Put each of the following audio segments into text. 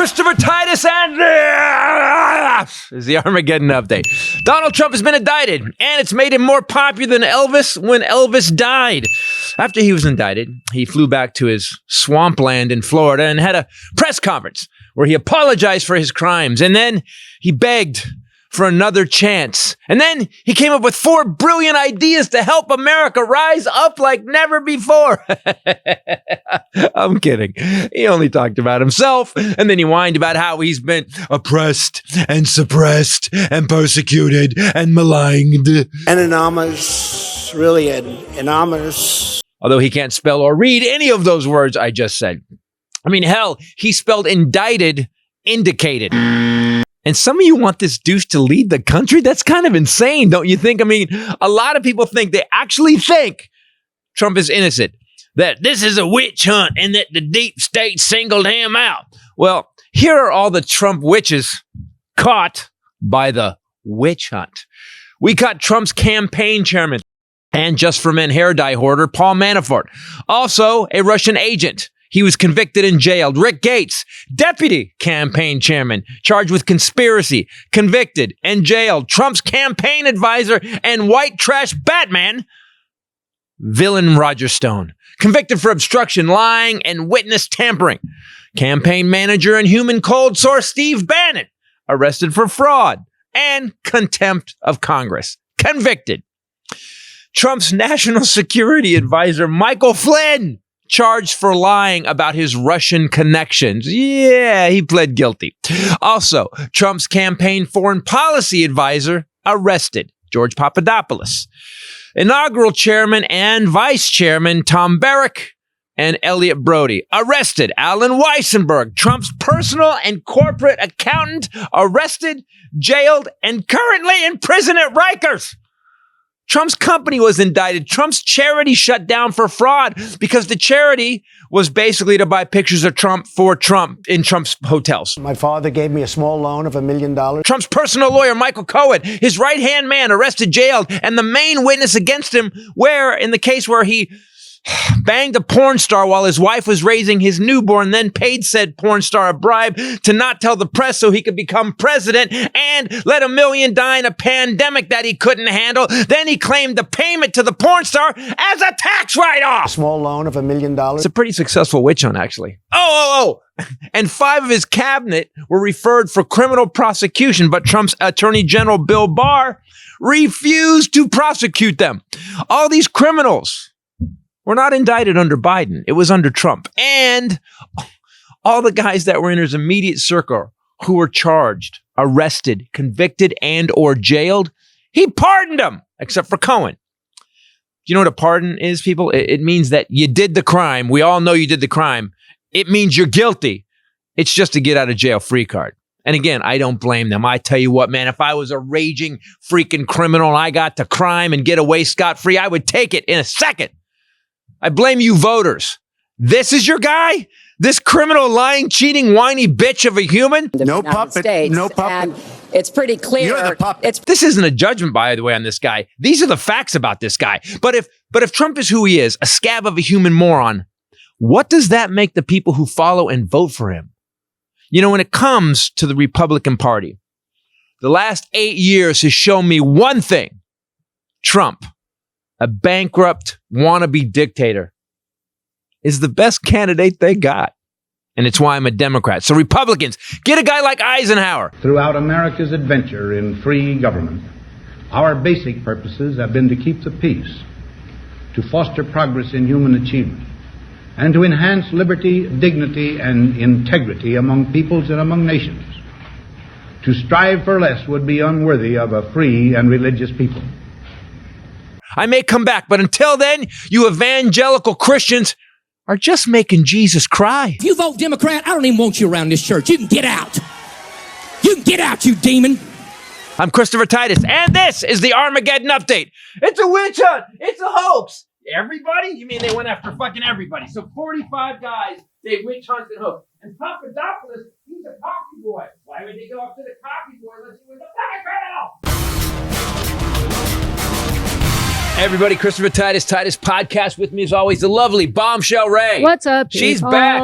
Christopher Titus, and this is the Armageddon update. Donald Trump has been indicted, and it's made him more popular than Elvis when Elvis died. After he was indicted, he flew back to his swampland in Florida and had a press conference where he apologized for his crimes, and then he begged for another chance. And then he came up with 4 brilliant ideas to help America rise up like never before. I'm kidding. He only talked about himself, and then he whined about how he's been oppressed and suppressed and persecuted and maligned. And anonymous, really anonymous. Although he can't spell or read any of those words I just said. I mean, hell, he spelled indicted, indicated. And some of you want this douche to lead the country? That's kind of insane, don't you think? I mean, a lot of people they actually think Trump is innocent, that this is a witch hunt and that the deep state singled him out. Well, here are all the Trump witches caught by the witch hunt. We caught Trump's campaign chairman and Just for Men hair dye hoarder, Paul Manafort. Also, a Russian agent. He was convicted and jailed. Rick Gates, deputy campaign chairman, charged with conspiracy, convicted and jailed. Trump's campaign advisor and white trash Batman, villain Roger Stone, convicted for obstruction, lying, and witness tampering. Campaign manager and human cold source Steve Bannon, arrested for fraud and contempt of Congress, convicted. Trump's national security advisor, Michael Flynn, charged for lying about his Russian connections. Yeah, he pled guilty. Also, Trump's campaign foreign policy advisor arrested, George Papadopoulos. Inaugural chairman and vice chairman Tom Barrack and Elliot Brody arrested. Alan Weissenberg, Trump's personal and corporate accountant, arrested, jailed, and currently in prison at Rikers. Trump's company was indicted. Trump's charity shut down for fraud because the charity was basically to buy pictures of Trump for Trump in Trump's hotels. My father gave me a small loan of $1 million. Trump's personal lawyer, Michael Cohen, his right-hand man, arrested, jailed, and the main witness against him, in the case where he banged a porn star while his wife was raising his newborn, then paid said porn star a bribe to not tell the press so he could become president and let 1 million die in a pandemic that he couldn't handle. Then he claimed the payment to the porn star as a tax write-off. A small loan of $1 million. It's a pretty successful witch hunt, actually. And 5 of his cabinet were referred for criminal prosecution, but Trump's Attorney General Bill Barr refused to prosecute them. All these criminals were not indicted under Biden. It was under Trump. And all the guys that were in his immediate circle who were charged, arrested, convicted, and or jailed, he pardoned them, except for Cohen. Do you know what a pardon is, people? It means that you did the crime. We all know you did the crime. It means you're guilty. It's just a get out of jail free card. And again, I don't blame them. I tell you what, man, if I was a raging freaking criminal and I got to crime and get away scot-free, I would take it in a second. I blame you voters. This is your guy? This criminal, lying, cheating, whiny bitch of a human? No puppet. No puppet. And it's pretty clear. You're the puppet. This isn't a judgment, by the way, on this guy. These are the facts about this guy. But if Trump is who he is, a scab of a human moron, what does that make the people who follow and vote for him? You know, when it comes to the Republican Party, the last 8 years has shown me one thing. Trump, a bankrupt wannabe dictator, is the best candidate they got. And it's why I'm a Democrat. So Republicans, get a guy like Eisenhower. Throughout America's adventure in free government, our basic purposes have been to keep the peace, to foster progress in human achievement, and to enhance liberty, dignity, and integrity among peoples and among nations. To strive for less would be unworthy of a free and religious people. I may come back, but until then, you evangelical Christians are just making Jesus cry. If you vote Democrat, I don't even want you around this church. You can get out. You can get out, you demon. I'm Christopher Titus, and this is the Armageddon Update. It's a witch hunt. It's a hoax. Everybody? You mean they went after fucking everybody. So 45 guys, they witch hunted and hoax. And Papadopoulos, he's a cocky boy. Why would they go after the cocky boy unless he was a fucking criminal? Everybody, Christopher Titus Podcast. With me as always, the lovely Bombshell Ray. What's up, She's people? back.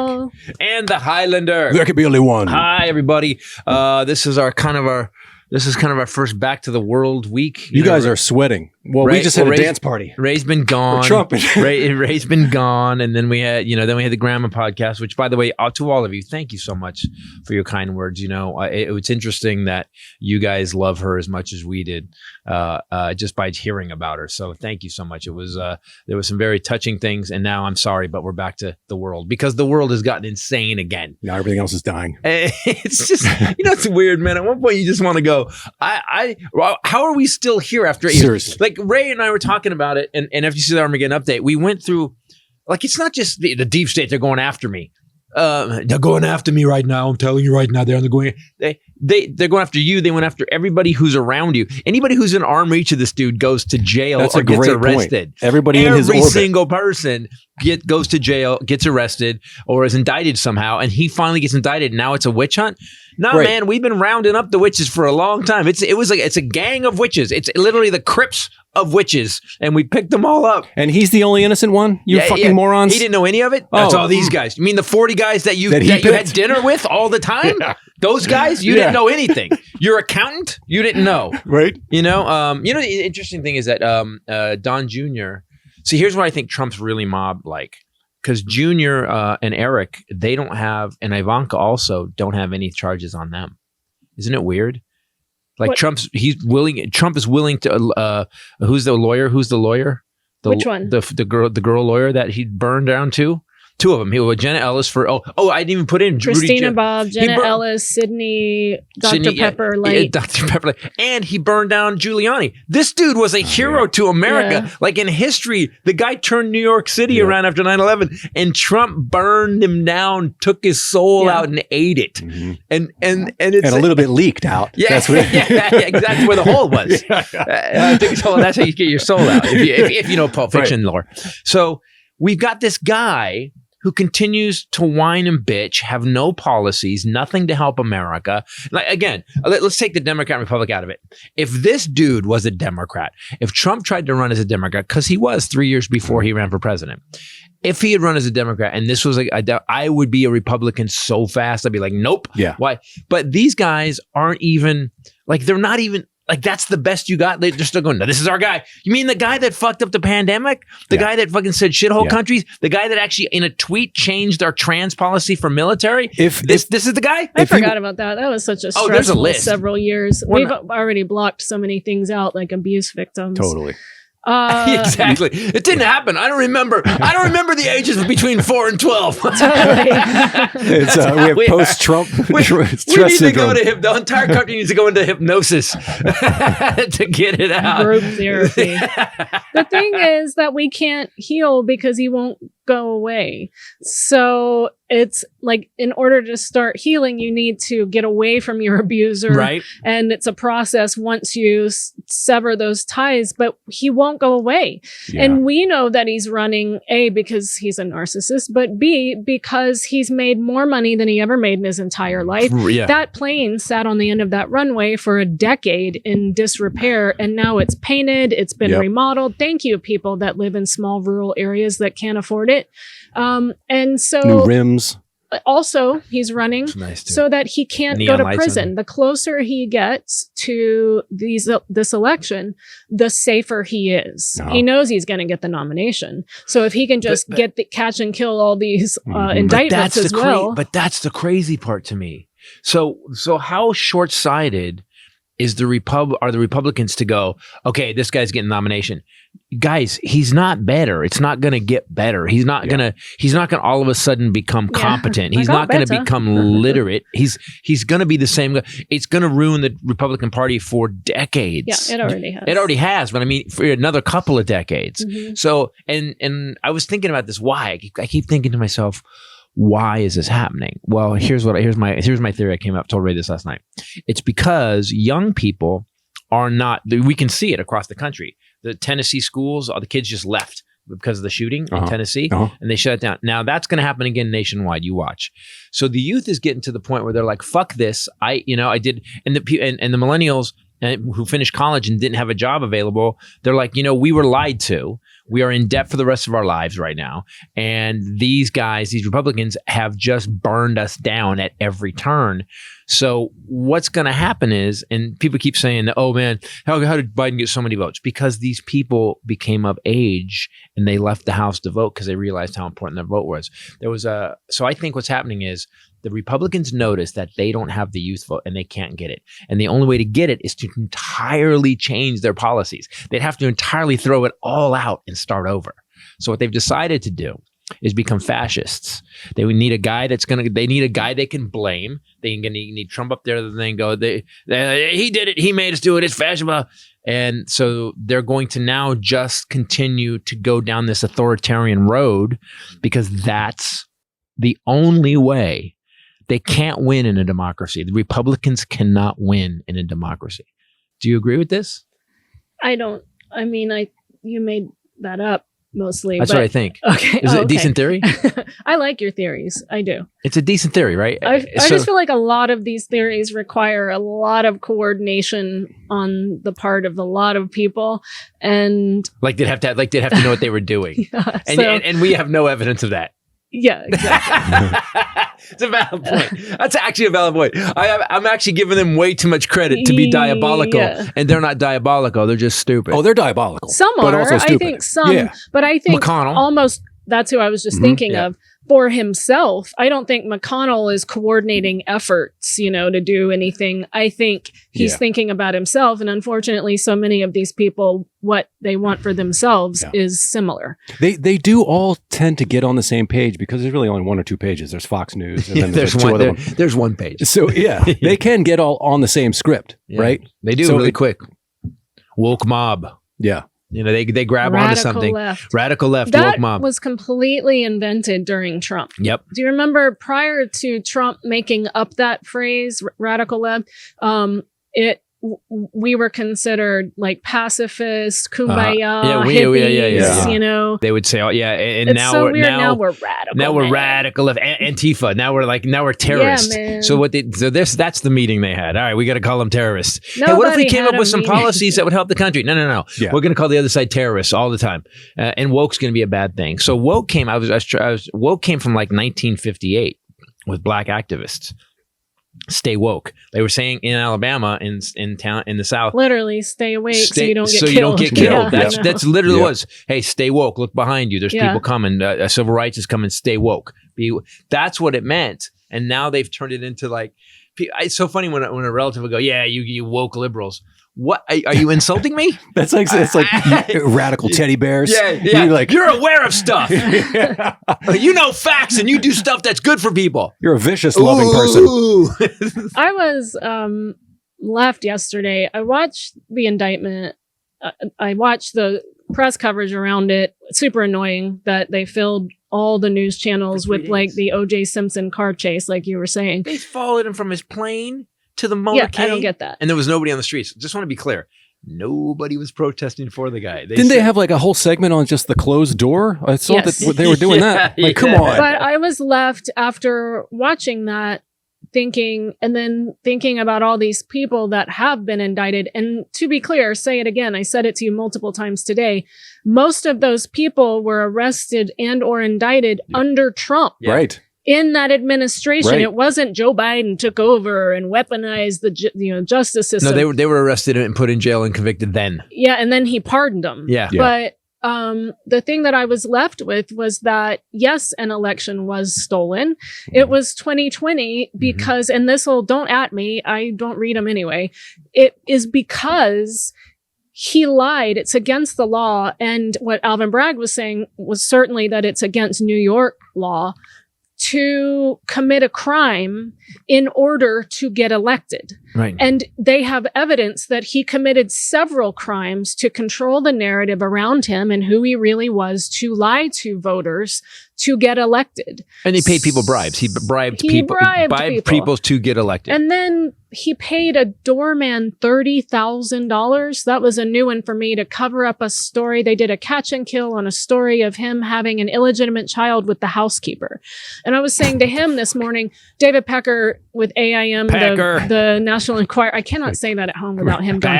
And the Highlander. There could be only one. Hi, everybody. This is kind of our first back to the world week. You guys are sweating. Well, we just had a dance party. Ray's been gone. Trump. Ray's been gone, and then we had the Grandma podcast. Which, by the way, to all of you, thank you so much for your kind words. It's interesting that you guys love her as much as we did, just by hearing about her. So thank you so much. It was there was some very touching things, and now I'm sorry, but we're back to the world because the world has gotten insane again. Now everything else is dying. It's just it's weird, man. At one point, you just want to go. How are we still here after 8 years? Seriously. Like Ray and I were talking about it, and FTC the Armageddon update, we went through, like, it's not just the deep state, they're going after me. They're going after me right now. I'm telling you right now, they're going after you. They went after everybody who's around you. Anybody who's in arm reach of this dude goes to jail or gets arrested. Point. Everybody in his orbit. Every single person goes to jail, gets arrested, or is indicted somehow, and he finally gets indicted. Now it's a witch hunt. No, right. Man, we've been rounding up the witches for a long time. It's a gang of witches. It's literally the Crips of witches, and we picked them all up. And he's the only innocent one? You fucking morons. He didn't know any of it? That's all these guys. You mean the 40 guys that you had dinner with all the time? Yeah. Those guys? You didn't know anything. Your accountant? You didn't know. Right. The interesting thing is that Don Jr. See, here's what I think Trump's really mob-like. Because Junior and Eric, they don't have, and Ivanka also don't have any charges on them. Isn't it weird? Like Trump is willing to. Who's the lawyer? Which one? The girl lawyer that he burned down too. Two of them. He was Jenna Ellis for. I didn't even put in Christina Bob, Jenna Ellis, Sydney, Dr. Pepper Light. Dr. Pepper Light. And he burned down Giuliani. This dude was a hero to America. Yeah. Like in history, the guy turned New York City around after 9/11, and Trump burned him down, took his soul out, and ate it. Mm-hmm. And it's a little bit leaked out. Yeah, that's what exactly where the hole was. That's how you get your soul out. If you know Pulp Fiction lore. So we've got this guy who continues to whine and bitch, have no policies, nothing to help America. Like, again, let's take the Democrat and Republic out of it. If this dude was a Democrat, if Trump tried to run as a Democrat, because he was 3 years before he ran for president, if he had run as a Democrat and this was like, I would be a Republican so fast, I'd be like, nope. Yeah. Why? But these guys aren't even, like, they're not even, like, that's the best you got. They're still going, no, this is our guy. You mean the guy that fucked up the pandemic? The guy that fucking said shithole countries? The guy that actually in a tweet changed our trans policy for military? This is the guy? I forgot about that. That was such a stressful there's a list. Several years. We've already blocked so many things out, like abuse victims. Totally. Exactly. It didn't happen. I don't remember the ages between 4 and 12. Totally. We have post-Trump stress syndrome. The entire country needs to go into hypnosis to get it out. Group therapy. The thing is that we can't heal because he won't go away. So it's like, in order to start healing, you need to get away from your abuser. Right. And it's a process once you sever those ties, but he won't go away. Yeah. And we know that he's running, A, because he's a narcissist, but B, because he's made more money than he ever made in his entire life. Yeah. That plane sat on the end of that runway for a decade in disrepair, and now it's painted, it's been remodeled. Thank you, people that live in small rural areas that can't afford it. And so new rims. Also, he's running so that he can't go to prison. The closer he gets to this election, the safer he is. He knows he's going to get the nomination. So if he can just catch and kill all these indictments as well. But that's the crazy part to me. So how short-sighted are the Republicans to go, okay, this guy's getting nomination. Guys, he's not better. It's not going to get better. He's not going to all of a sudden become competent. He's not going to become literate. He's going to be the same guy. It's going to ruin the Republican Party for decades. Yeah, it already has. It already has, but I mean, for another couple of decades. Mm-hmm. So, and I was thinking about this. Why? I keep thinking to myself, why is this happening? Well, here's my theory. I came up, told Ray this last night. It's because young people are not, we can see it across the country. The Tennessee schools, all the kids just left because of the shooting in Tennessee, and they shut it down. Now that's going to happen again nationwide. You watch. So the youth is getting to the point where they're like, "Fuck this!" I did, and the millennials who finished college and didn't have a job available, they're like, we were lied to. We are in debt for the rest of our lives right now. And these guys, these Republicans, have just burned us down at every turn. So what's going to happen is, and people keep saying, oh man, how did Biden get so many votes? Because these people became of age and they left the House to vote because they realized how important their vote was. So I think what's happening is the Republicans notice that they don't have the youth vote and they can't get it. And the only way to get it is to entirely change their policies. They'd have to entirely throw it all out and start over. So what they've decided to do is become fascists. They need a guy they need a guy they can blame. They need Trump up there. Then go, he did it. He made us do it. It's fascism. And so they're going to now just continue to go down this authoritarian road because that's the only way. They can't win in a democracy. The Republicans cannot win in a democracy. Do you agree with this? I don't. I mean, you made that up. Mostly. That's what I think. Okay. Is it a decent theory? I like your theories. I do. It's a decent theory, right? I just feel like a lot of these theories require a lot of coordination on the part of a lot of people. And they'd have to know what they were doing. Yeah, and we have no evidence of that. Yeah, exactly. It's a valid point. That's actually a valid point. I'm actually giving them way too much credit to be diabolical, and they're not diabolical. They're just stupid. Oh, they're diabolical. Some but are. Also stupid. I think some, but I think McConnell. Almost. That's who I was just thinking of. For himself, I don't think McConnell is coordinating efforts, to do anything. I think he's thinking about himself. And unfortunately, so many of these people, what they want for themselves is similar. They do all tend to get on the same page because there's really only one or two pages. There's Fox News. And then there's there's one page. So, they can get all on the same script, right? They do really quick. Woke mob. Yeah. They grab onto something. Radical left, woke mob. That was completely invented during Trump. Yep. Do you remember prior to Trump making up that phrase, radical left, we were considered like pacifists, kumbaya, hippies, They would say, and it's now so we're weird. Now we're radical. Now we're radical left, Antifa. Now we're terrorists. Yeah, man. That's the meeting they had. All right, we got to call them terrorists. Nobody hey, what if we came had up with a some meeting. policies that would help the country? No. Yeah. We're going to call the other side terrorists all the time, and woke's going to be a bad thing. So woke came. Woke came from like 1958 with black activists. Stay woke. They were saying in Alabama, in town, in the South, literally stay awake so you don't get killed. You don't get killed. Yeah, That's literally was. Hey, stay woke. Look behind you. There's people coming. Civil rights is coming. Stay woke. That's what it meant. And now they've turned it into like. It's so funny when a relative would go, "Yeah, you woke liberals." What are you insulting me? That's like it's like radical teddy bears. Yeah. You're aware of stuff. You know facts, and you do stuff that's good for people. You're a vicious, loving person. I was left yesterday. I watched the indictment. I watched the press coverage around it. Super annoying that they filled all the news channels with like the O.J. Simpson car chase, like you were saying. They followed him from his plane to the motorcade. Yeah, I don't get that. And there was nobody on the streets. Just want to be clear. Nobody was protesting for the guy. Didn't they have like a whole segment on just the closed door? I saw that they were doing that. Like, come on. But I was left after watching that thinking about all these people that have been indicted. And to be clear, say it again, I said it to you multiple times today. Most of those people were arrested and or indicted under Trump. Yeah. Right. In that administration, It wasn't Joe Biden took over and weaponized the justice system. No, they were arrested and put in jail and convicted then. Yeah, and then he pardoned them. Yeah. But the thing that I was left with was that, yes, an election was stolen. It was 2020 because, and don't at me, I don't read them anyway. It is because he lied. It's against the law. And what Alvin Bragg was saying was certainly that it's against New York law to commit a crime in order to get elected. Right. And they have evidence that he committed several crimes to control the narrative around him and who he really was, to lie to voters to get elected. And he paid people bribes. He bribed people to get elected. And then he paid a doorman $30,000. That was a new one for me, to cover up a story. They did a catch and kill on a story of him having an illegitimate child with the housekeeper. And I was saying to him this morning, David Pecker with AIM, the National Enquirer. I cannot say that at home without him going.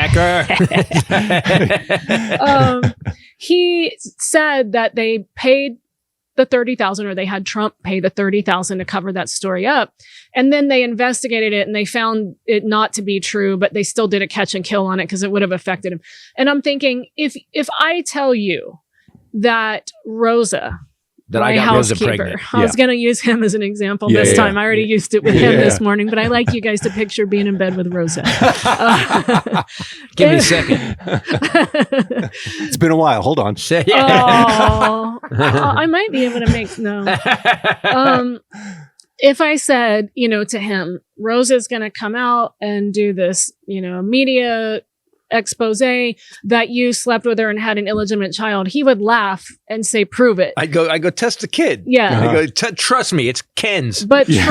He said that they paid the $30,000, or they had Trump pay the $30,000 to cover that story up. And then they investigated it and they found it not to be true, but they still did a catch and kill on it because it would have affected him. And I'm thinking, if I tell you that Rosa, that my I got Rosa housekeeper, pregnant. I was going to use him as an example this time. I already used it with him this morning, but I like you guys to picture being in bed with Rosa. Give me a second. It's been a while. Hold on. I might be able to make if I said, to him, Rosa's going to come out and do this, media expose that you slept with her and had an illegitimate child, he would laugh and say, prove it. I go test the kid. Yeah. I go, trust me, it's Ken's. But Trump,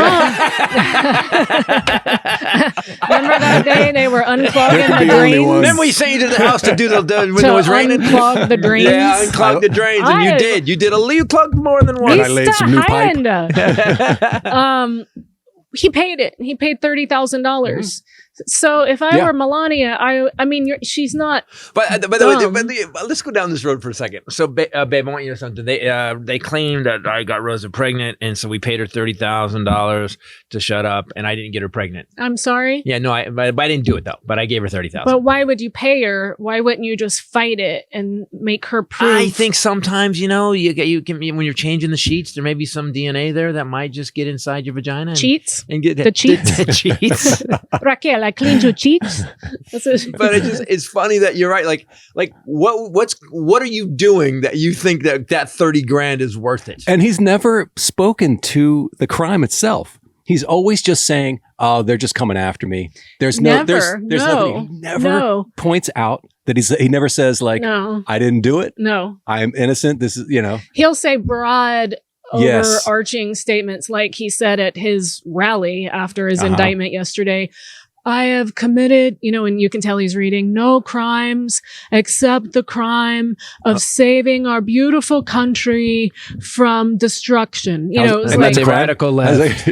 remember that day they were unclogging the drains? Remember we sent you to the house to do when it was raining? Unclog the drains? Yeah, unclog the drains. And you did. You clogged more than one. I laid some new pipe. He paid it. He paid $30,000. So if I were Melania, I mean, she's not. But let's go down this road for a second. So, babe, I want you to know something. They claimed that I got Rosa pregnant, and so we paid her $30,000 to shut up, and I didn't get her pregnant. I'm sorry. Yeah, no, but I didn't do it though. But I gave her $30,000. But why would you pay her? Why wouldn't you just fight it and make her prove? I think sometimes you can when you're changing the sheets, there may be some DNA there that might just get inside your vagina. Cheats and get the cheats. The cheats. Raquel, I cleaned your cheeks. But it's funny that you're right. Like what are you doing that you think that 30 grand is worth it? And he's never spoken to the crime itself. He's always just saying, "Oh, they're just coming after me." There's nothing. He never points out that he never says like, "No, I didn't do it. No, I am innocent." This is, He'll say broad, overarching statements like he said at his rally after his indictment yesterday. I have committed, and you can tell he's reading, no crimes except the crime of saving our beautiful country from destruction. That's a radical left.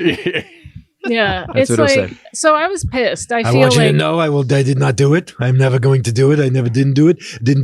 Yeah, that's it's what like, so I was pissed. I feel want you like, to know I did not do it. I'm never going to do it. I never didn't do it. Didn't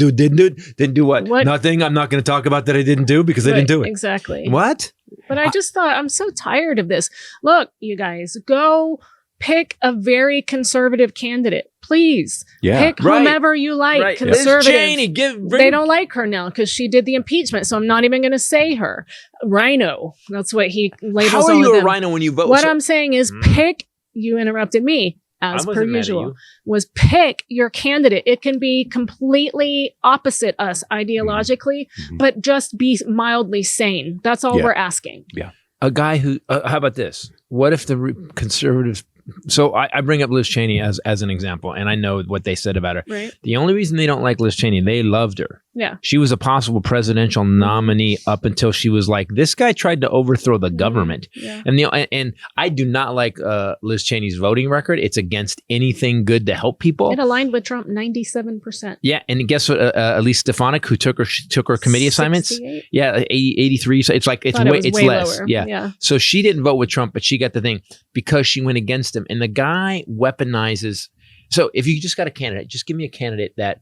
do what? Nothing. I'm not going to talk about that I didn't do because I didn't do it. Exactly. What? But I just thought, I'm so tired of this. Look, you guys, go pick a very conservative candidate. Please pick whomever you like. Conservative. Liz Cheney, they don't like her now because she did the impeachment. So I'm not even going to say her. Rhino. That's what he labels. How are you a rhino when you vote? What I'm saying is pick. You interrupted me as per usual. Was pick your candidate. It can be completely opposite us ideologically, but just be mildly sane. That's all we're asking. Yeah. A guy who. How about this? What if the conservatives? So I bring up Liz Cheney as an example, and I know what they said about her. Right. The only reason they don't like Liz Cheney, they loved her. Yeah. She was a possible presidential nominee up until she was like, this guy tried to overthrow the government. Yeah. And I do not like Liz Cheney's voting record. It's against anything good to help people. It aligned with Trump 97%. Yeah, and guess what? Elise Stefanik, who took her committee assignments. 68? Yeah, 83. So it's like it's way less. Lower. Yeah. So she didn't vote with Trump, but she got the thing because she went against him. And the guy weaponizes. So if you just got a candidate, just give me a candidate that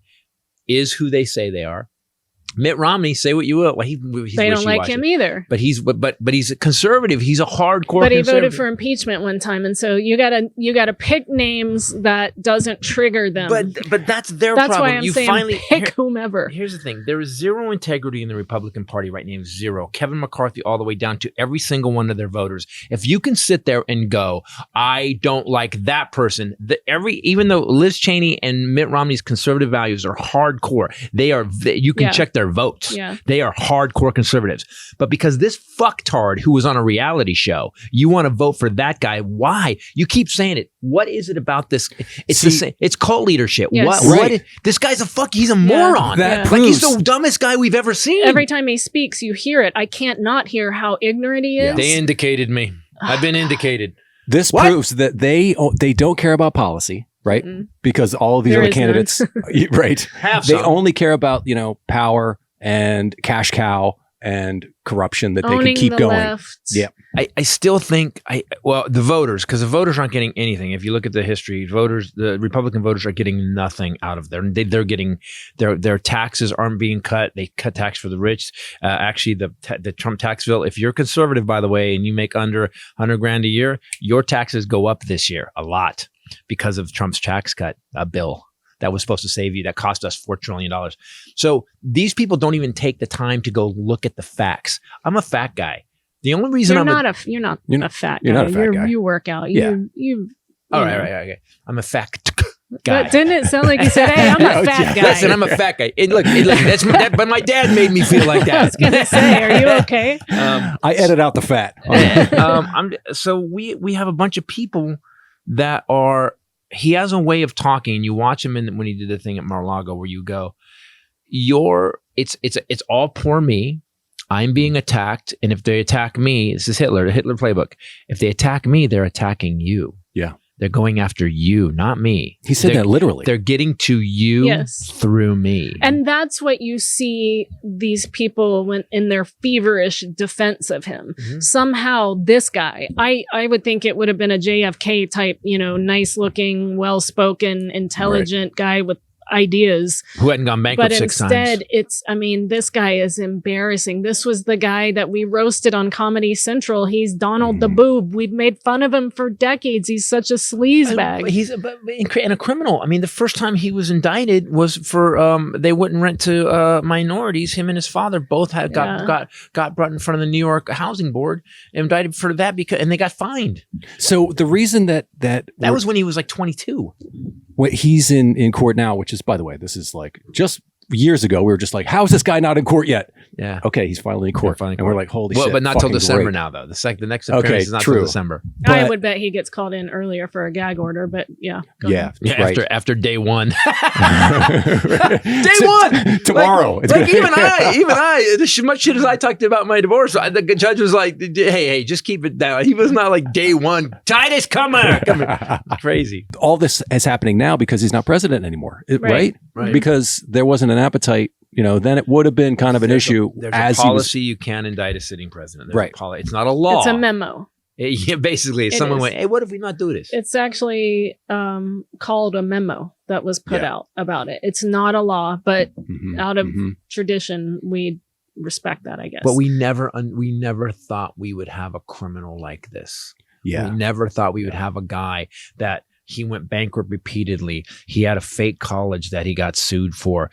is who they say they are. Mitt Romney, say what you will. Well, they don't like him either. But he's a conservative. He's a hardcore. But he voted for impeachment one time, and so you gotta pick names that doesn't trigger them. But that's their that's problem. Why I'm saying pick whomever. Here's the thing: there is zero integrity in the Republican Party right now. Zero. Kevin McCarthy, all the way down to every single one of their voters. If you can sit there and go, I don't like that person. Even though Liz Cheney and Mitt Romney's conservative values are hardcore, you can check their votes. Yeah. They are hardcore conservatives. But because this fucktard who was on a reality show, you want to vote for that guy. Why? You keep saying it. What is it about this? It's the same. It's cult leadership. Yes. This guy's he's a moron. Like he's the dumbest guy we've ever seen. Every time he speaks, you hear it. I can't not hear how ignorant he is. They indicated me. I've been indicated. This proves that they don't care about policy, right? Mm-hmm. Because all of these other candidates, right? They only care about, power and cash cow and corruption that owning they can keep going. Left. Yeah. I still think the voters, because the voters aren't getting anything. If you look at the history, the Republican voters are getting nothing out of there. They're getting their taxes aren't being cut. They cut tax for the rich. Actually, the Trump tax bill. If you're conservative, by the way, and you make under $100,000 a year, your taxes go up this year a lot because of Trump's tax cut bill. That was supposed to save you. That cost us $4 trillion. So these people don't even take the time to go look at the facts. I'm a fat guy. The only reason you're not a fat guy. You're not a fat guy. You work out. Yeah. All right. Okay. I'm a fat guy. But didn't it sound like you said, "Hey, I'm a fat guy"? Listen, I'm a fat guy. Look, but my dad made me feel like that. I was gonna say, are you okay? I edit out the fat. So we have a bunch of people that are. He has a way of talking. You watch him when he did the thing at Mar-a-Lago, where you go, it's all poor me. I'm being attacked, and if they attack me, this is Hitler, the Hitler playbook. If they attack me, they're attacking you. Yeah, they're going after you, not me. He said that literally. They're getting to you through me, and that's what you see these people when in their feverish defense of him. Mm-hmm. Somehow, this guy, I would think it would have been a JFK type, nice looking, well spoken, intelligent guy with ideas who hadn't gone bankrupt 6 times. But instead, this guy is embarrassing. This was the guy that we roasted on Comedy Central. He's Donald the Boob. We've made fun of him for decades. He's such a sleazebag. He's a criminal. I mean, the first time he was indicted was for they wouldn't rent to minorities. Him and his father both had got brought in front of the New York Housing Board, indicted for that and they got fined. So the reason that was when he was like 22. He's in court now, which is, by the way, this is like just years ago. We were just like, how is this guy not in court yet? Yeah. Okay, he's finally in court. And we're like, holy shit. But not till December now, though. The next appearance is not till December. I would bet he gets called in earlier for a gag order, but yeah. Yeah. Right. After day one. Day one! Tomorrow. Even I, as much shit as I talked about my divorce, the judge was like, hey, just keep it down. He was not like day one. Titus, come here. Crazy. All this is happening now because he's not president anymore, right? Because there wasn't an appetite. Then it would have been kind of an issue. There's a policy you can't indict a sitting president. It's not a law. It's a memo. Basically, someone went, hey, what if we not do this? It's actually called a memo that was put out about it. It's not a law, but out of tradition, we respect that, I guess. But we never thought we would have a criminal like this. Yeah. We never thought we would have a guy that he went bankrupt repeatedly. He had a fake college that he got sued for.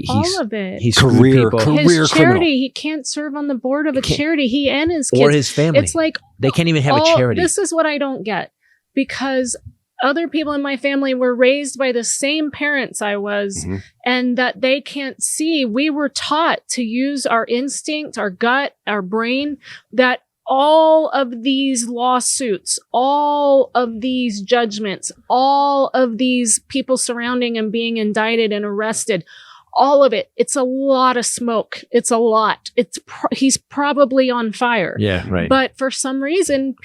All of it. He's career his charity. criminal. He can't serve on the board of a charity. He and his kids. Or his family. It's like they can't even have a charity. This is what I don't get, because other people in my family were raised by the same parents I was, and that they can't see. We were taught to use our instinct, our gut, our brain, that all of these lawsuits, all of these judgments, all of these people surrounding him being indicted and arrested, all of it, it's a lot of smoke. It's a lot. He's probably on fire. Yeah, right. But for some reason,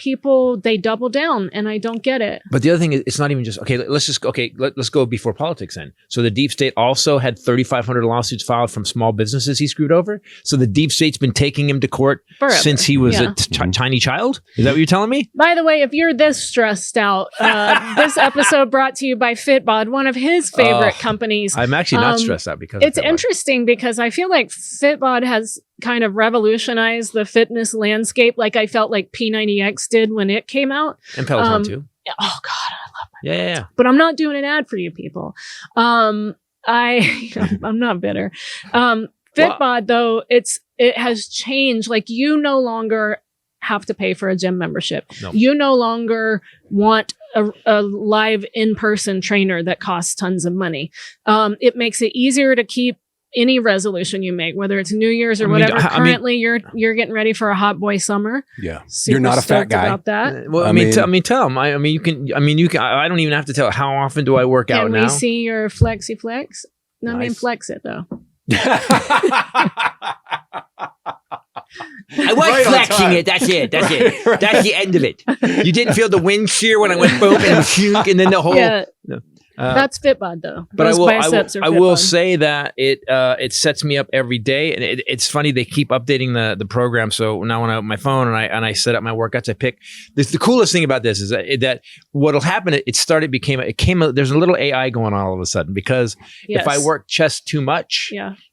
they double down, and I don't get it. But the other thing is, it's not even just, let's go before politics then. So the deep state also had 3,500 lawsuits filed from small businesses he screwed over. So the deep state's been taking him to court forever, since he was a tiny child? Is that what you're telling me? By the way, if you're this stressed out, this episode brought to you by Fitbod, one of his favorite companies. I'm actually not stressed out because it's interesting because I feel like Fitbod has kind of revolutionized the fitness landscape, like I felt like P90X did when it came out. And Peloton too. Oh God, I love it. Yeah. But I'm not doing an ad for you people. I'm not bitter. Fitbod though, it has changed. Like, you no longer have to pay for a gym membership. No. You no longer want a live in-person trainer that costs tons of money. It makes it easier to keep any resolution you make, whether it's New Year's or whatever. Currently, you're getting ready for a hot boy summer. Yeah, Super you're not a fat guy about that. Well, tell him. You can. I don't even have to tell. How often do I work out now? Can we see your flexi flex? No, nice. I mean, flex it though. I was flexing it. That's it. That's it. That's the end of it. You didn't feel the wind shear when I went boom and then the whole. Yeah. That's FitBod though. But Those biceps I will say that it sets me up every day, and it's funny they keep updating the program. So now when I open my phone and I set up my workouts, I pick this. The coolest thing about this is that what'll happen. There's a little AI going on all of a sudden because if I work chest too much,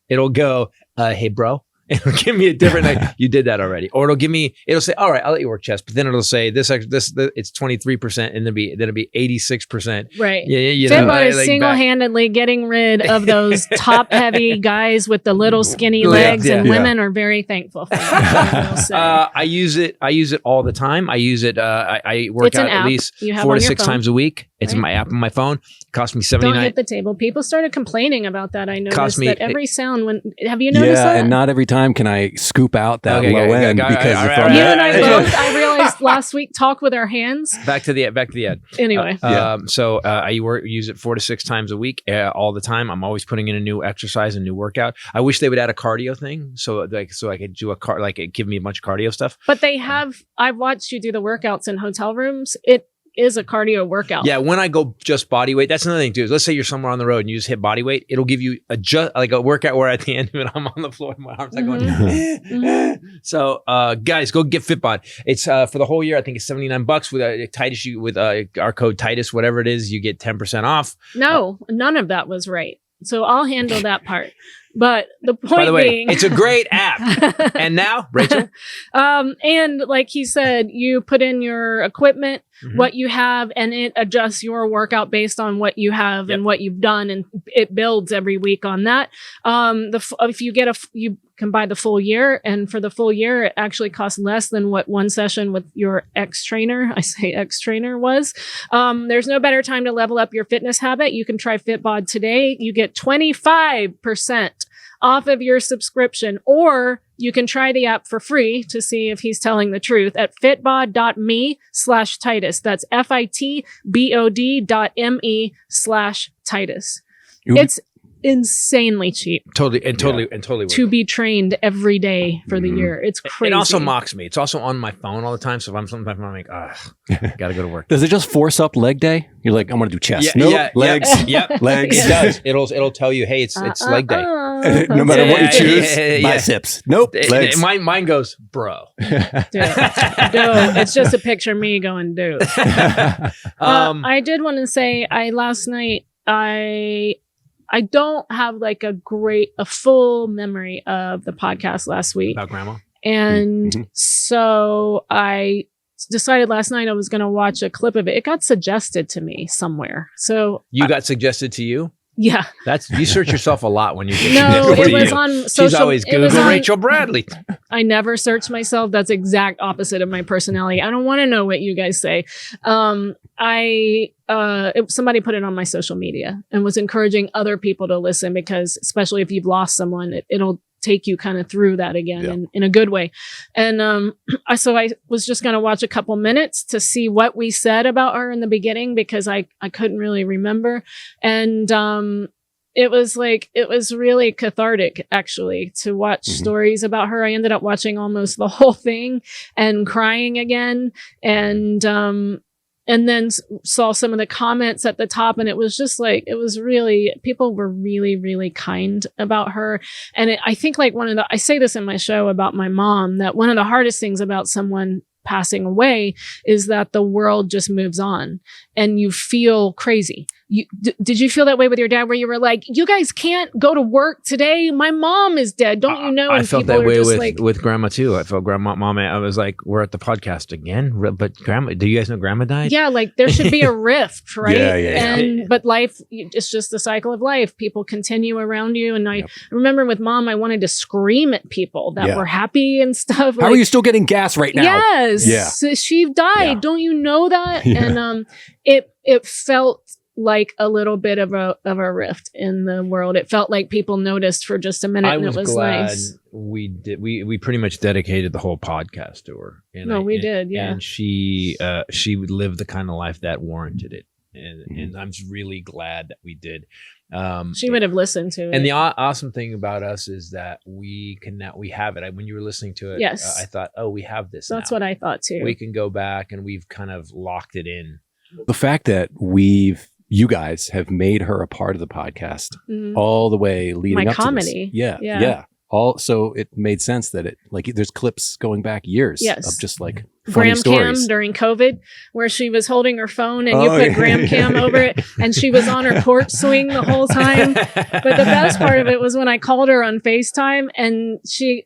it'll go, hey bro. It'll give me a different, like, you did that already. Or it'll say, all right, I'll let you work chest. But then it'll say it's 23% and then it'll be 86%. Right. Yeah, FitBod is single-handedly getting rid of those top-heavy guys with the little skinny legs, and women are very thankful for that. I use it all the time. I use it. I work out at least 4 to 6 times a week. It's my app on my phone. It cost me $79. Don't hit the table. People started complaining about that. I noticed that every sound have you noticed that? Yeah, and not every time can I scoop out that low end because you and I both. I realized last week talk with our hands. Back to the ad. Anyway, so I use it 4 to 6 times a week, all the time. I'm always putting in a new exercise, a new workout. I wish they would add a cardio thing, so I could do give me a bunch of cardio stuff. But they have. I've watched you do the workouts in hotel rooms. It is a cardio workout. Yeah, when I go just body weight, that's another thing too. Let's say you're somewhere on the road and you just hit body weight, it'll give you a workout where at the end of it, I'm on the floor and my arms are going. So, guys, go get FitBod. It's for the whole year. I think it's $79 with Titus. With our code Titus, whatever it is, you get 10% off. No, none of that was right. So I'll handle that part. But the point by the way, being, it's a great app. And now, Rachel? And like he said, you put in your equipment, what you have, and it adjusts your workout based on what you have and what you've done, and it builds every week on that. If you get you can buy the full year, and for the full year, it actually costs less than what one session with your ex-trainer, I say ex-trainer, was. There's no better time to level up your fitness habit. You can try FitBod today. You get 25% off of your subscription, or you can try the app for free to see if he's telling the truth at fitbod.me/Titus. That's fitbod.me/Titus. It's insanely cheap. Totally to be trained every day for the year. It's crazy. It also mocks me. It's also on my phone all the time. So if I'm sometimes I'm like, gotta go to work. Does it just force up leg day? You're like, I'm gonna do chest. Legs. Legs. It does. It'll tell you, hey, it's leg day. No matter what you choose, biceps. Nope. Legs. Mine goes, bro. Dude. It's just a picture of me going, dude. I did want to say, last night I don't have like a full memory of the podcast last week. About grandma? And so I decided last night I was going to watch a clip of it. It got suggested to me somewhere. So you got suggested to you? Yeah. You search yourself a lot when you get No, it was on social. She's always Google Rachel Bradley. I never search myself. That's exact opposite of my personality. I don't want to know what you guys say. Somebody put it on my social media and was encouraging other people to listen, because especially if you've lost someone, it'll take you kind of through that again in a good way. And so I was just going to watch a couple minutes to see what we said about her in the beginning, because I couldn't really remember. And it was really cathartic, actually, to watch stories about her. I ended up watching almost the whole thing and crying again. And then saw some of the comments at the top, and it was just like, people were really, really kind about her. And I think like I say this in my show about my mom, that one of the hardest things about someone passing away is that the world just moves on and you feel crazy. Did you feel that way with your dad, where you were like, you guys can't go to work today? My mom is dead. Don't you know? I felt that way with grandma too. I felt mom. I was like, we're at the podcast again, but grandma, do you guys know grandma died? Yeah. Like there should be a rift, right? Yeah. But life, it's just the cycle of life. People continue around you. And I remember with mom, I wanted to scream at people that were happy and stuff. How are you still getting gas right now? Yes. Yeah. So she died. Yeah. Don't you know that? Yeah. And it felt like a little bit of a rift in the world. It felt like people noticed for just a minute, and it was glad nice. We did. We pretty much dedicated the whole podcast to her. We did. Yeah. And she lived the kind of life that warranted it. And I'm just really glad that we did. She would have listened to it. And the awesome thing about us is that we have it. When you were listening to it, yes. I thought, we have this. That's what I thought too. We can go back and we've kind of locked it in. The fact that you guys have made her a part of the podcast all the way leading up comedy. to this. Yeah. So it made sense that there's clips going back years of just like funny Gram stories. Cam during COVID, where she was holding her phone and you put Gram Cam over it, and she was on her porch swing the whole time. But the best part of it was when I called her on FaceTime, and she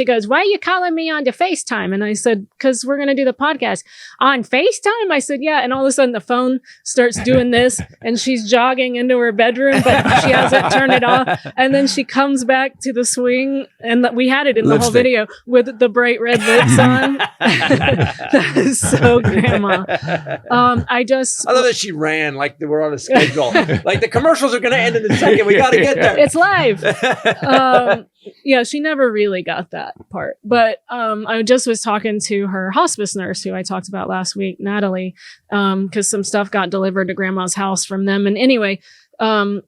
goes, "Why are you calling me on to FaceTime?" And I said, "Because we're going to do the podcast on FaceTime." I said, "Yeah." And all of a sudden the phone starts doing this, and she's jogging into her bedroom, but she hasn't turned it off. And then she comes back to the swing, and we had it in the whole video with the bright red lips on. That is so grandma. I love that she ran like we're on a schedule. Like the commercials are going to end in a second. We got to get there. It's live. Yeah, she never really got that part. But I just was talking to her hospice nurse, who I talked about last week, Natalie, because some stuff got delivered to grandma's house from them. And anyway, I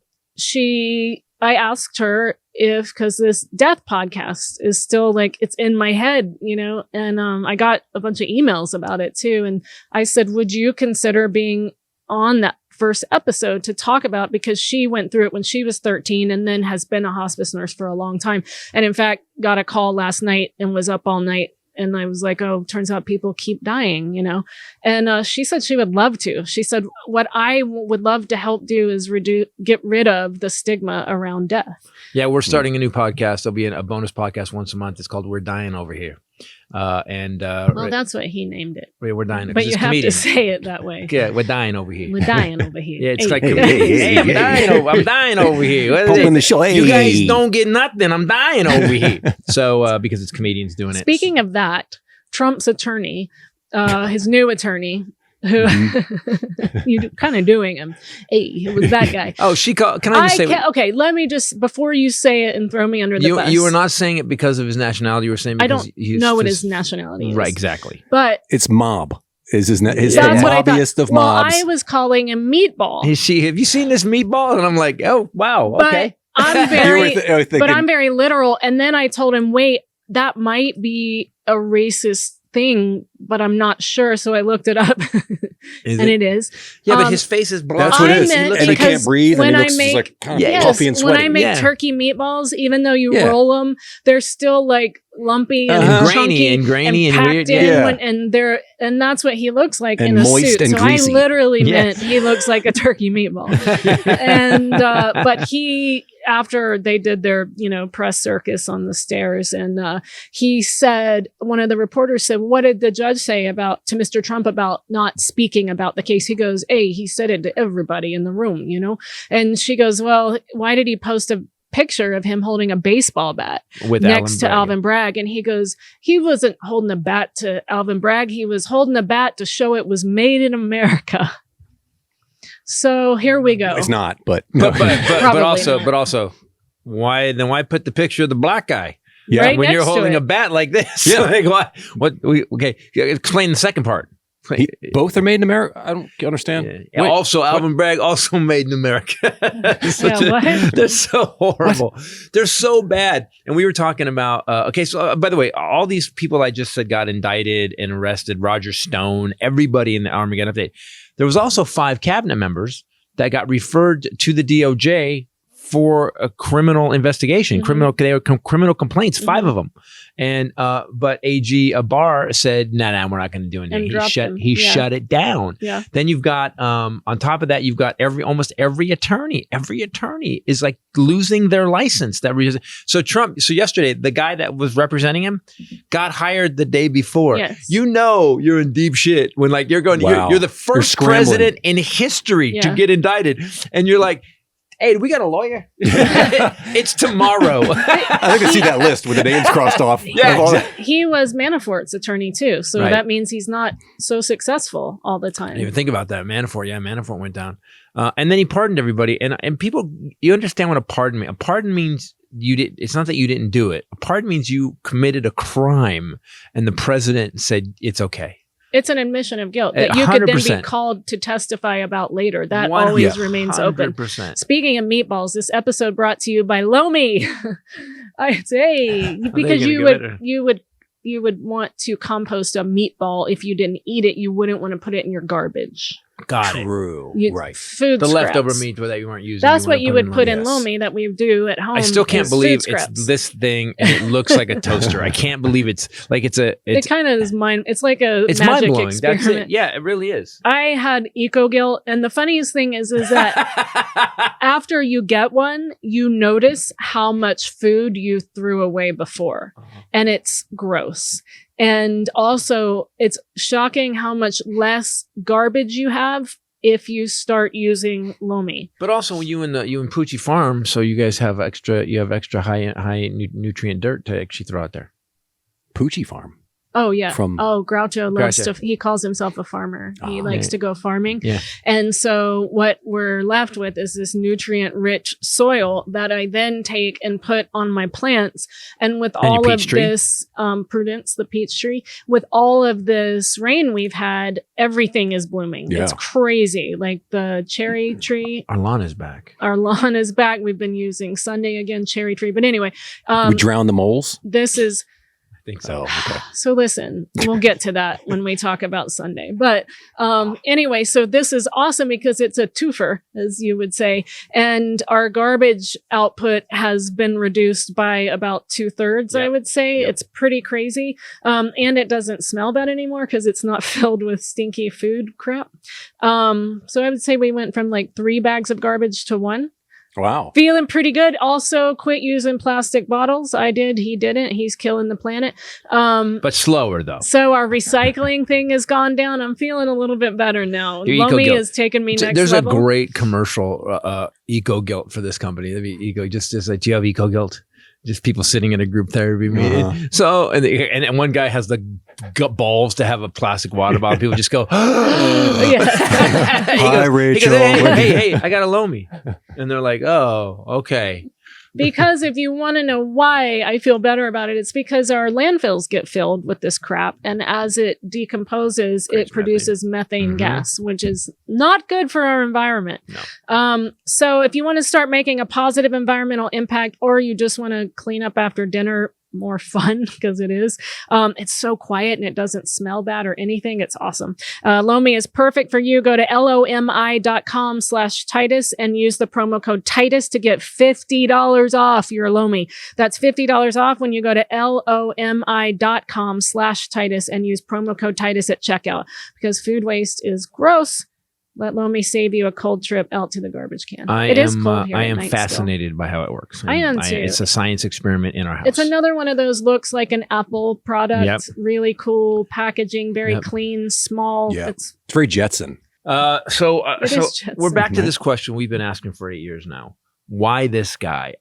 asked her because this death podcast is still it's in my head, and I got a bunch of emails about it too. And I said, would you consider being on that first episode to talk about, because she went through it when she was 13 and then has been a hospice nurse for a long time. And in fact, got a call last night and was up all night. And I was like, oh, turns out people keep dying, And she said she would love to. She said, what I would love to help do is get rid of the stigma around death. Yeah, we're starting a new podcast. There'll be a bonus podcast once a month. It's called We're Dying Over Here. Well, that's what he named it. We're dying. But you have to say it that way. Yeah, we're dying over here. We're dying over here. Yeah, it's I'm dying over here. Open the show. You guys don't get nothing. I'm dying over here. So because it's comedians doing it. Speaking of that, Trump's attorney, his new attorney, who you're kind of doing him. Hey, it was that guy. Oh, she called. Can I just say? Okay, let me just, before you say it and throw me under the bus. You were not saying it because of his nationality. You were saying because I don't know what his nationality is. Right, exactly. But it's mob. Is the that's what mobbiest of mobs. Well, I was calling him Meatball. Have you seen this Meatball? And I'm like, oh wow, okay. I'm very literal. And then I told him, wait, that might be a racist thing, but I'm not sure. So I looked it up. It is. Yeah, but his face is blocked. That's what it is. And he can't breathe, and he looks like kind of puffy and sweaty. When I make turkey meatballs, even though you roll them, they're still lumpy and chunky and grainy and weird. And that's what he looks like and in a moist suit. And so greasy. I literally meant he looks like a turkey meatball. And but after they did their press circus on the stairs, and he said, one of the reporters said, what did the judge say to Mr. Trump about not speaking about the case? He goes, hey, he said it to everybody in the room, and she goes, well, why did he post a picture of him holding a baseball bat next to Alvin Bragg? And he goes, he wasn't holding a bat to Alvin Bragg, he was holding a bat to show it was made in America. So here we go. It's not, but also, why put the picture of the black guy? Yeah, right when you're holding a bat like this. Yeah. Okay, explain the second part. Both are made in America. I don't understand. Yeah. Also, Alvin Bragg also made in America. They're so horrible. What? They're so bad. And we were talking about. So by the way, all these people I just said got indicted and arrested. Roger Stone, everybody in the Armageddon update. There was also 5 cabinet members that got referred to the DOJ for a criminal investigation, they were criminal complaints, 5 of them. And, but AG Barr said, nah, we're not going to do anything. He shut it down. Yeah. Then you've got, on top of that, you've got almost every attorney is losing their license. So yesterday, the guy that was representing him got hired the day before. Yes. You're in deep shit when you're going, you're the first president in history to get indicted. And you're like, hey, do we got a lawyer? It's tomorrow. I think I see that list with the names crossed off. Yeah, he was Manafort's attorney too, so that means he's not so successful all the time. I didn't even think about that. Manafort went down, and then he pardoned everybody. And people, you understand what a pardon means? A pardon means you did. It's not that you didn't do it. A pardon means you committed a crime, and the president said it's okay. It's an admission of guilt that you could then be called to testify about later. That always remains open. 100%. Speaking of meatballs, this episode brought to you by Lomi. I'd say because you would want to compost a meatball. If you didn't eat it, you wouldn't want to put it in your garbage. Got True. Right. Food the scraps. leftover meat that you weren't using. That's what you would put in Lomi that we do at home. I still can't believe it's this thing and it looks like a toaster. I can't believe it's like it kind of is it's like a magic experiment. That's it. Yeah, it really is. I had eco guilt, and the funniest thing is that after you get one, you notice how much food you threw away before, and it's gross. And also, it's shocking how much less garbage you have if you start using Lomi. But also, you and Poochie Farm, so you guys have extra high nutrient dirt to actually throw out there. Poochie Farm. Oh, yeah. Groucho loves to, he calls himself a farmer. He likes to go farming. Yeah. And so what we're left with is this nutrient-rich soil that I then take and put on my plants. And with all of this, Prudence, the peach tree, with all of this rain we've had, everything is blooming. Yeah. It's crazy. Like the cherry tree. Our lawn is back. We've been using Sunday again, cherry tree. But anyway. We drown the moles? This is... think so. Okay. So listen, we'll get to that when we talk about Sunday. But anyway, so this is awesome because it's a twofer, as you would say. And our garbage output has been reduced by about 2/3, I would say. It's pretty crazy. And it doesn't smell bad anymore because it's not filled with stinky food crap. So I would say we went from like 3 bags of garbage to 1. Wow. Feeling pretty good. Also, quit using plastic bottles. I did. He didn't. He's killing the planet. But slower, though. So our recycling thing has gone down. I'm feeling a little bit better now. Lomi has taken me next There's level. a great commercial, Eco Guilt, for this company. That'd be Eco. Just like, do you have Eco Guilt? Just people sitting in a group therapy meeting. So, and one guy has the balls to have a plastic water bottle. People just go, Hi, Rachel. He goes, hey, I got a Lomi. And they're like, oh, okay. Because if you want to know why I feel better about it, it's because our landfills get filled with this crap. And as it decomposes, it produces methane gas, which is not good for our environment. No. So if you want to start making a positive environmental impact, or you just want to clean up after dinner, more fun because it is. It's so quiet and it doesn't smell bad or anything. It's awesome. Lomi is perfect for you. Go to lomi.com/Titus and use the promo code Titus to get $50 off your Lomi. That's $50 off when you go to lomi.com/Titus and use promo code Titus at checkout, because food waste is gross. Let Lomi save you a cold trip out to the garbage can. It is cold here. I am fascinated by how it works. I am too. It's a science experiment in our house. It's another one of those looks like an Apple product. Yep. Really cool packaging, very clean, small. Yeah. It's very Jetson. So we're back to this question we've been asking for 8 years now. Why this guy?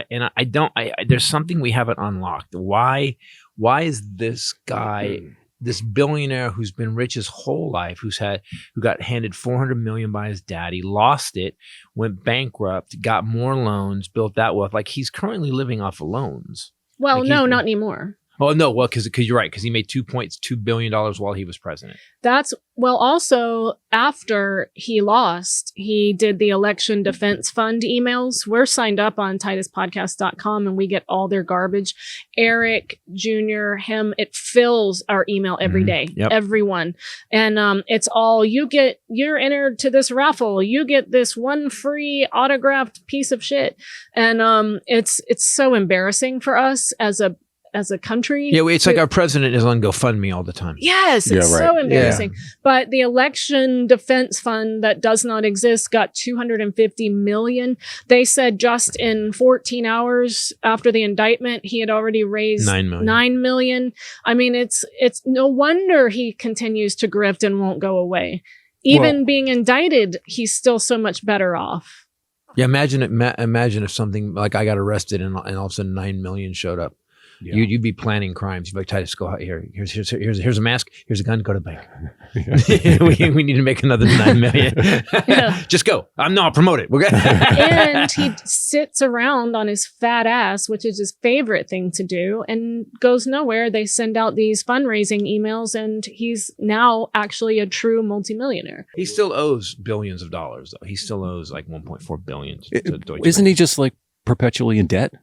There's something we haven't unlocked. Why is this guy? This billionaire who's been rich his whole life, who got handed $400 million by his daddy, lost it, went bankrupt, got more loans, built that wealth. Like, he's currently living off of loans. Well, no, not anymore. Oh, no. Well, because you're right. Because he made $2.2 billion while he was president. Also, after he lost, he did the election defense fund emails. We're signed up on TitusPodcast.com and we get all their garbage. Eric Jr., him, it fills our email every day. Yep. Everyone. And it's all, you're entered to this raffle. You get this one free autographed piece of shit. And it's so embarrassing for us as a country. Yeah, it's like our president is on GoFundMe all the time. Yes, it's so embarrassing. Yeah. But the election defense fund that does not exist got $250 million. They said just in 14 hours after the indictment, he had already raised $9 million. I mean, it's no wonder he continues to grift and won't go away. Even being indicted, he's still so much better off. Yeah, imagine if something like I got arrested and all of a sudden $9 million showed up. Yeah. You'd be planning crimes. You'd be like, Titus, go out here. Here's a mask. Here's a gun. Go to the bank. we need to make another 9 million. Just go. I'll promote it. We're good. And he sits around on his fat ass, which is his favorite thing to do, and goes nowhere. They send out these fundraising emails, and he's now actually a true multimillionaire. He still owes billions of dollars, though. He still owes like 1.4 billion to Deutsche Isn't Bank. he just like perpetually in debt?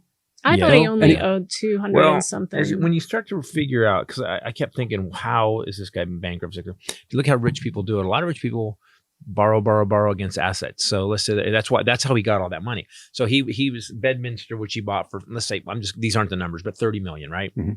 I thought he only owed 200 and something. When you start to figure out, because I kept thinking, how is this guy in bankruptcy? If you look how rich people do it, a lot of rich people borrow against assets. So let's say that's how he got all that money. So he was Bedminster, which he bought for, let's say, these aren't the numbers, but 30 million, right? Mm-hmm.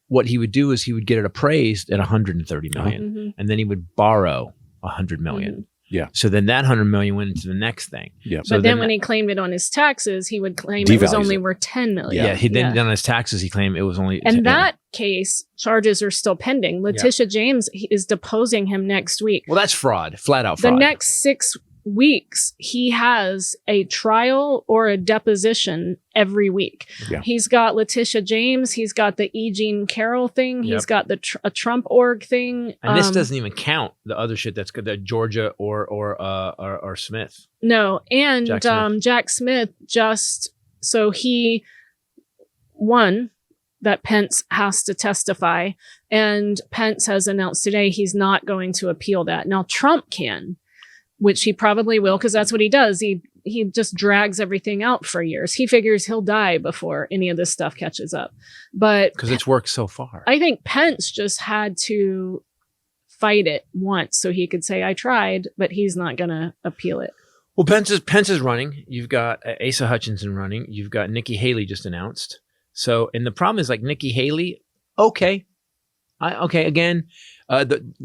What he would do is he would get it appraised at 130 million, and then he would borrow 100 million. Mm-hmm. Yeah. So then that 100 million went into the next thing. Yeah. So but then when he claimed it on his taxes, he would claim it was only worth 10 million. Yeah. Then on his taxes, he claimed it was only. And that case, charges are still pending. Letitia James is deposing him next week. Well, that's fraud. Flat out fraud. The next 6 weeks, he has a trial or a deposition every week. Yeah. He's got Letitia James. He's got the E. Jean Carroll thing. He's got a Trump org thing. And this doesn't even count the other shit that's good, that Georgia or Smith. No, and Jack Smith he won that Pence has to testify, and Pence has announced today he's not going to appeal that. Now Trump can, which he probably will, because that's what he does. He just drags everything out for years. He figures he'll die before any of this stuff catches up. But because it's worked so far. I think Pence just had to fight it once so he could say, I tried, but he's not going to appeal it. Well, Pence is running. You've got Asa Hutchinson running. You've got Nikki Haley just announced. So, and the problem is like Nikki Haley, okay. Again,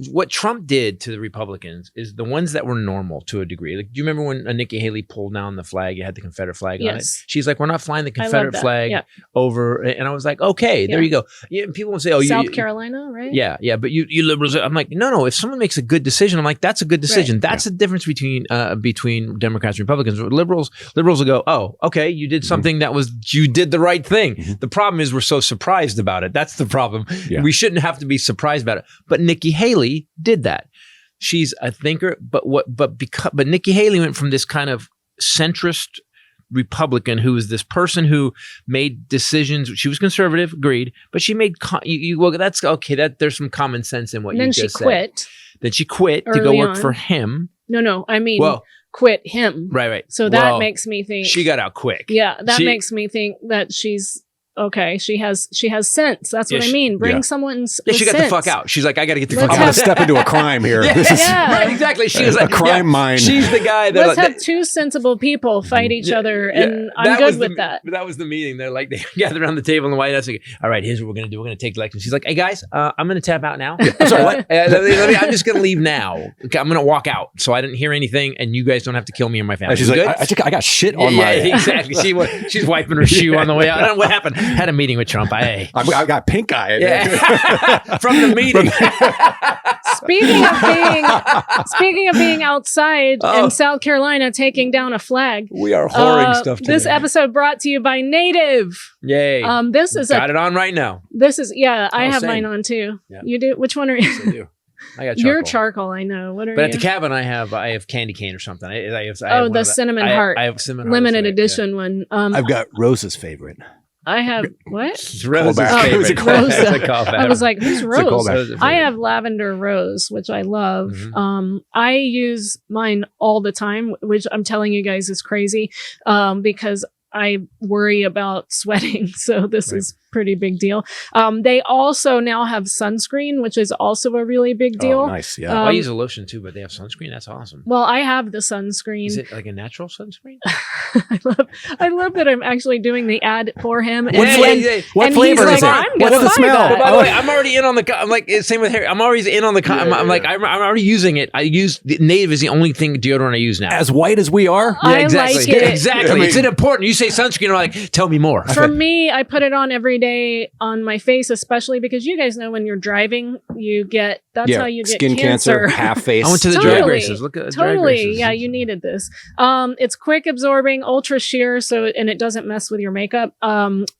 what Trump did to the Republicans is the ones that were normal to a degree. Like, do you remember when Nikki Haley pulled down the flag? You had the Confederate flag on it. She's like, we're not flying the Confederate flag over. And I was like, okay, there you go. Yeah, people will say, oh, South Carolina, right? Yeah. But you liberals. I'm like, no. If someone makes a good decision, I'm like, that's a good decision. Right. That's the difference between Democrats and Republicans. Liberals will go, oh, okay, you did something you did the right thing. Mm-hmm. The problem is we're so surprised about it. That's the problem. Yeah. We shouldn't have to be surprised about it. But Nikki Haley did that. She's a thinker, but Nikki Haley went from this kind of centrist Republican who was this person who made decisions. She was conservative, agreed, but she made that's okay. That there's some common sense in what you just said. Then she quit to go work for him. No, I mean quit him. Right. So that makes me think she got out quick. Yeah, that makes me think that she's. Okay, she has sense. That's what I mean. Bring someone with she got sense. the fuck out. She's like, I got to get the fuck out. I'm going to step into a crime here. Right, exactly. She was like, a crime mine. She's the guy that. Let's have two sensible people fight each other, and I'm good with that. But that was the meeting. They're like, they gathered around the table in the White House. Like, all right, here's what we're going to do. We're going to take the election. She's like, hey guys, I'm going to tap out now. I'm sorry, what? I'm just going to leave now. Okay, I'm going to walk out. So I didn't hear anything, and you guys don't have to kill me or my family. She's like, I got shit on my. Yeah, exactly. She's wiping her shoe on the way out. I don't know what happened. Had a meeting with Trump. I got pink eye from the meeting. Speaking of being outside in South Carolina taking down a flag, we are whoring stuff today. This episode brought to you by Native. Yay! This is got it on right now. This is I have mine on too. Yeah. You do? Which one are you? Yes, I do. I got charcoal. Your charcoal, I know. What are you? But at the cabin, I have candy cane or something. I have the cinnamon heart. I have cinnamon limited edition one. I've got Rose's favorite. I have what? Rose's favorite. Rose. I was like, who's Rose? I have lavender rose, which I love. Mm-hmm. I use mine all the time, which I'm telling you guys is crazy, because I worry about sweating. So this is pretty big deal. They also now have sunscreen, which is also a really big deal. Oh, nice. Yeah. I use a lotion too, but they have sunscreen. That's awesome. Well, I have the sunscreen. Is it like a natural sunscreen? I love that I'm actually doing the ad for him. What flavor is it? What's the smell? But by the way, I'm already in on the. I'm like same with hair. I'm always in on the. I'm already using it. I use Native is the only deodorant I use now. As white as we are. Yeah, exactly. I like it. Exactly. I mean, it's important. You say sunscreen, I'm like, tell me more. For me, I put it on every day. day on my face, especially because you guys know when you're driving, that's how you get skin cancer, half face. I went to the drag races. Look at the drag races. Yeah, you needed this. It's quick absorbing, ultra sheer, and it doesn't mess with your makeup.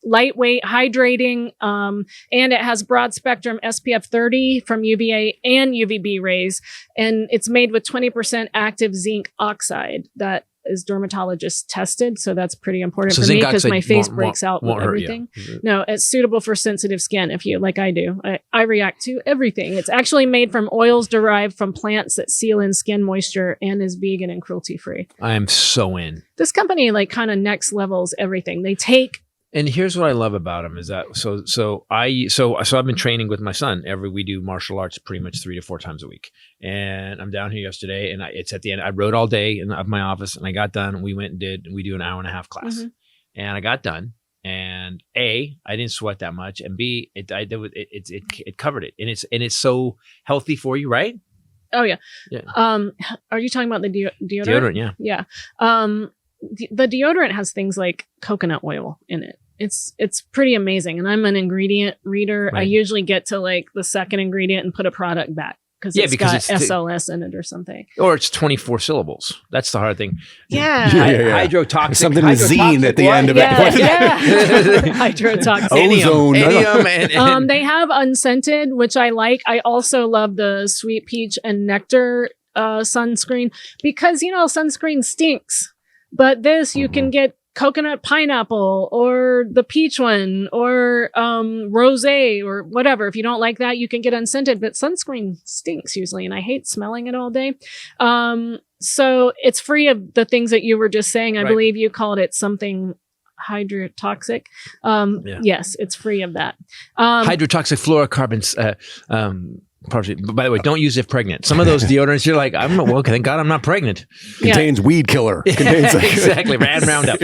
Lightweight, hydrating, and it has broad spectrum SPF 30 from UVA and UVB rays, and it's made with 20% active zinc oxide that is dermatologist tested, so that's pretty important for me because my face breaks out with everything. No, it's suitable for sensitive skin. If you, like I do, I react to everything. It's actually made from oils derived from plants that seal in skin moisture and is vegan and cruelty free. I am so in. This company kind of next levels everything. They take. And here's what I love about them is that so I've been training with my son. We do martial arts pretty much 3 to 4 times a week. And I'm down here yesterday, and it's at the end. I rode all day in my office, and I got done. We went and we do an hour and a half class, and I got done. And A, I didn't sweat that much, and B, it covered it, and it's so healthy for you, right? Oh yeah. Are you talking about the deodorant? Deodorant, yeah. The deodorant has things like coconut oil in it. It's pretty amazing. And I'm an ingredient reader. Right. I usually get to the second ingredient and put a product back because it's got SLS in it or something. Or it's 24 syllables. That's the hard thing. Yeah. Hydrotoxic. Something zine at the end of it. Yeah. Hydrotoxic. Ozone. They have unscented, which I like. I also love the sweet peach and nectar sunscreen because, sunscreen stinks. But this, you can get coconut pineapple or the peach one or rosé or whatever. If you don't like that, you can get unscented. But sunscreen stinks usually, and I hate smelling it all day. So it's free of the things that you were just saying. I believe you called it something hydrotoxic. Yes, it's free of that. Hydrotoxic fluorocarbons. By the way, don't use if pregnant. Some of those deodorants, you're like, thank God I'm not pregnant. Contains weed killer. Exactly. And Roundup.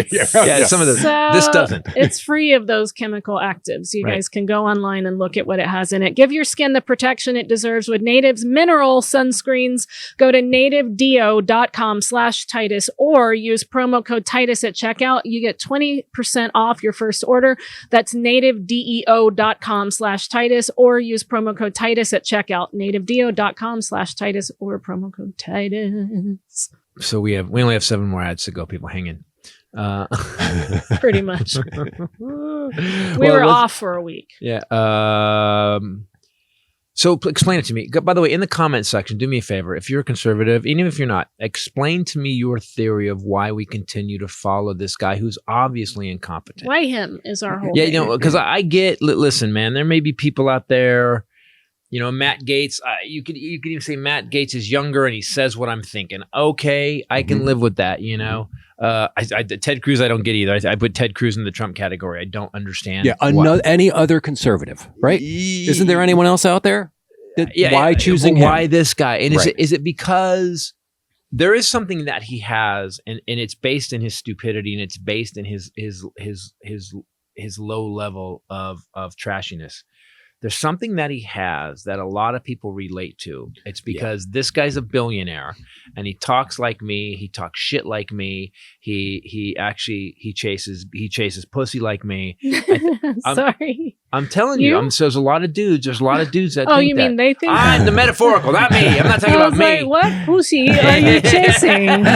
Some of those. This doesn't. It's free of those chemical actives. You guys can go online and look at what it has in it. Give your skin the protection it deserves with Native's mineral sunscreens. Go to nativedeo.com/Titus or use promo code Titus at checkout. You get 20% off your first order. That's nativedeo.com/Titus or use promo code Titus at checkout. nativedeo.com/Titus or promo code Titus. So we only have 7 more ads to go. People hang in. Pretty much. We were off for a week. Yeah. So explain it to me. By the way, in the comment section, do me a favor. If you're a conservative, even if you're not, explain to me your theory of why we continue to follow this guy who's obviously incompetent. Why him is our whole thing. Because I get, listen, man, there may be people out there. Matt Gaetz, you could even say Matt Gaetz is younger and he says what I'm thinking. Okay, I can live with that, Ted Cruz, I don't get either. I put Ted Cruz in the Trump category. I don't understand. Yeah, any other conservative, right? Isn't there anyone else out there? Why choosing him? Why this guy? And is it because there is something that he has and it's based in his stupidity and it's based in his low level of trashiness? There's something that he has that a lot of people relate to. It's because this guy's a billionaire and he talks like me. He talks shit like me. He chases pussy like me. Sorry. I'm telling you. There's a lot of dudes. There's a lot of dudes that think you mean they think I'm the metaphorical, not me. I'm not talking about me. Like, what pussy are you chasing? I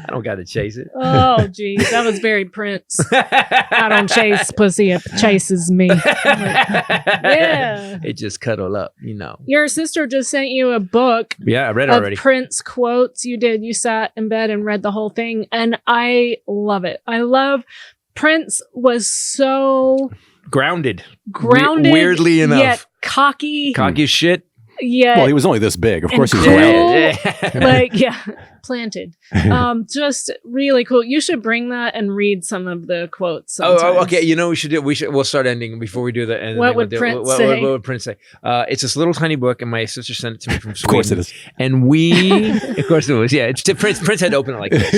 don't got to chase it. Oh, geez. That was very Prince. I don't chase pussy. It chases me. Yeah. It just cuddle up, Your sister just sent you a book. Yeah, I read it already. Prince quotes. You did. You sat in bed and read the whole thing. And I love it. Prince was so grounded. Weirdly enough. Yet cocky. Cocky as shit. Yeah. Well, he was only this big. Of course he was grounded. Planted. Just really cool. You should bring that and read some of the quotes. Okay. We should do. We'll start ending before we do that. And what would Prince say? What would Prince say? It's this little tiny book, and my sister sent it to me from Sweden. Of course it is. And of course it was. Yeah, it's Prince had to open it like this.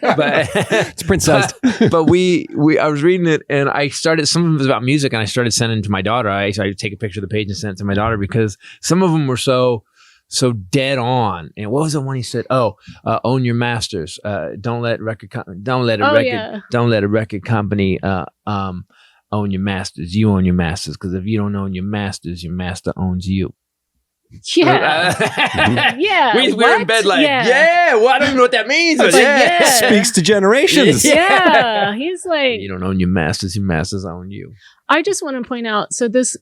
But it's Prince-sized. But I was reading it, and I started. Some of it was about music, and I started sending it to my daughter. I take a picture of the page and send it to my daughter because some of them were so dead on. And what was the one he said? Own your masters. Don't let a record company own your masters. You own your masters. Because if you don't own your masters, your master owns you. Yeah. Yeah. We were in bed like, well, I don't even know what that means. But yeah. Speaks to generations. Yeah. He's like, you don't own your masters own you. I just want to point out, so this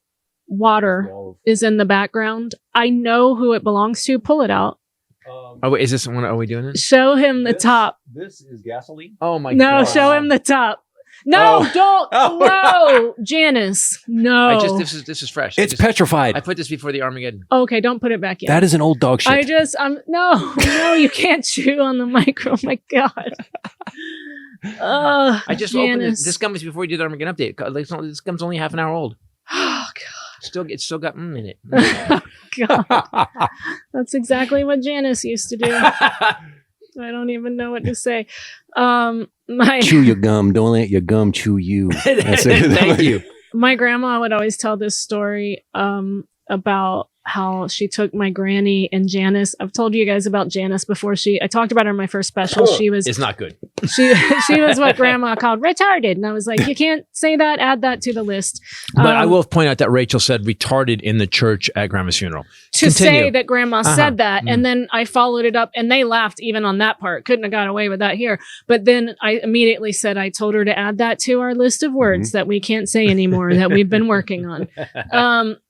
water is in the background. I know who it belongs to. Pull it out. Oh, wait, is this one? Are we doing it? Show him the top. This is gasoline? Oh my God. No, show him the top. No, don't. No, Janice. No. This is fresh. It's petrified. I put this before the Armageddon. Okay, don't put it back in. That is an old dog shit. No, you can't chew on the mic. Oh my God. I just opened it. This gum was before you did the Armageddon update. This gum's only half an hour old. Oh God. It's still got in it. Oh, God. That's exactly what Janice used to do. I don't even know what to say. Chew your gum. Don't let your gum chew you. Thank you. My grandma would always tell this story about how she took my granny and Janice. I've told you guys about Janice before. I talked about her in my first special. It's not good. She was what grandma called retarded. And I was like, you can't say that. Add that to the list. But I will point out that Rachel said retarded in the church at grandma's funeral. To say that grandma said that. And then I followed it up and they laughed even on that part. Couldn't have got away with that here. But then I immediately said, I told her to add that to our list of words that we can't say anymore that we've been working on.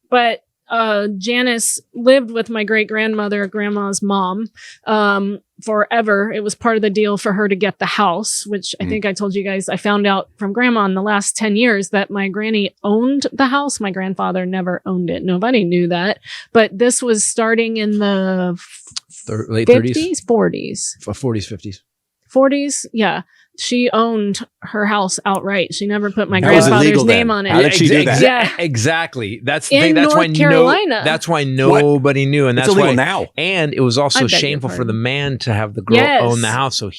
But Janice lived with my great grandmother, grandma's mom, forever. It was part of the deal for her to get the house, which I think I told you guys. I found out from grandma in the last 10 years that my granny owned the house. My grandfather never owned it. Nobody knew that. But this was starting in the late 50s, 40s. 40s, 50s. 40s, yeah. She owned her house outright. She never put my That was grandfather's illegal name then. on it. How did she do that? Yeah. Exactly. That's the In thing. That's North why Carolina. that's why nobody knew, and It's that's illegal why now. And it was I also beg your shameful for pardon. the man to have the girl Yes. own the house. So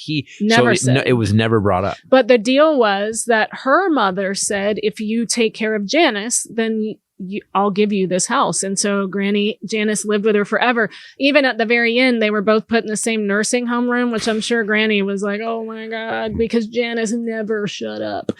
Never said. it was never brought up. But the deal was that her mother said, if you take care of Janice, then I'll give you this house. And so Granny Janice lived with her forever. Even at the very end, they were both put in the same nursing home room, which I'm sure Granny was like, oh my God, because Janice never shut up.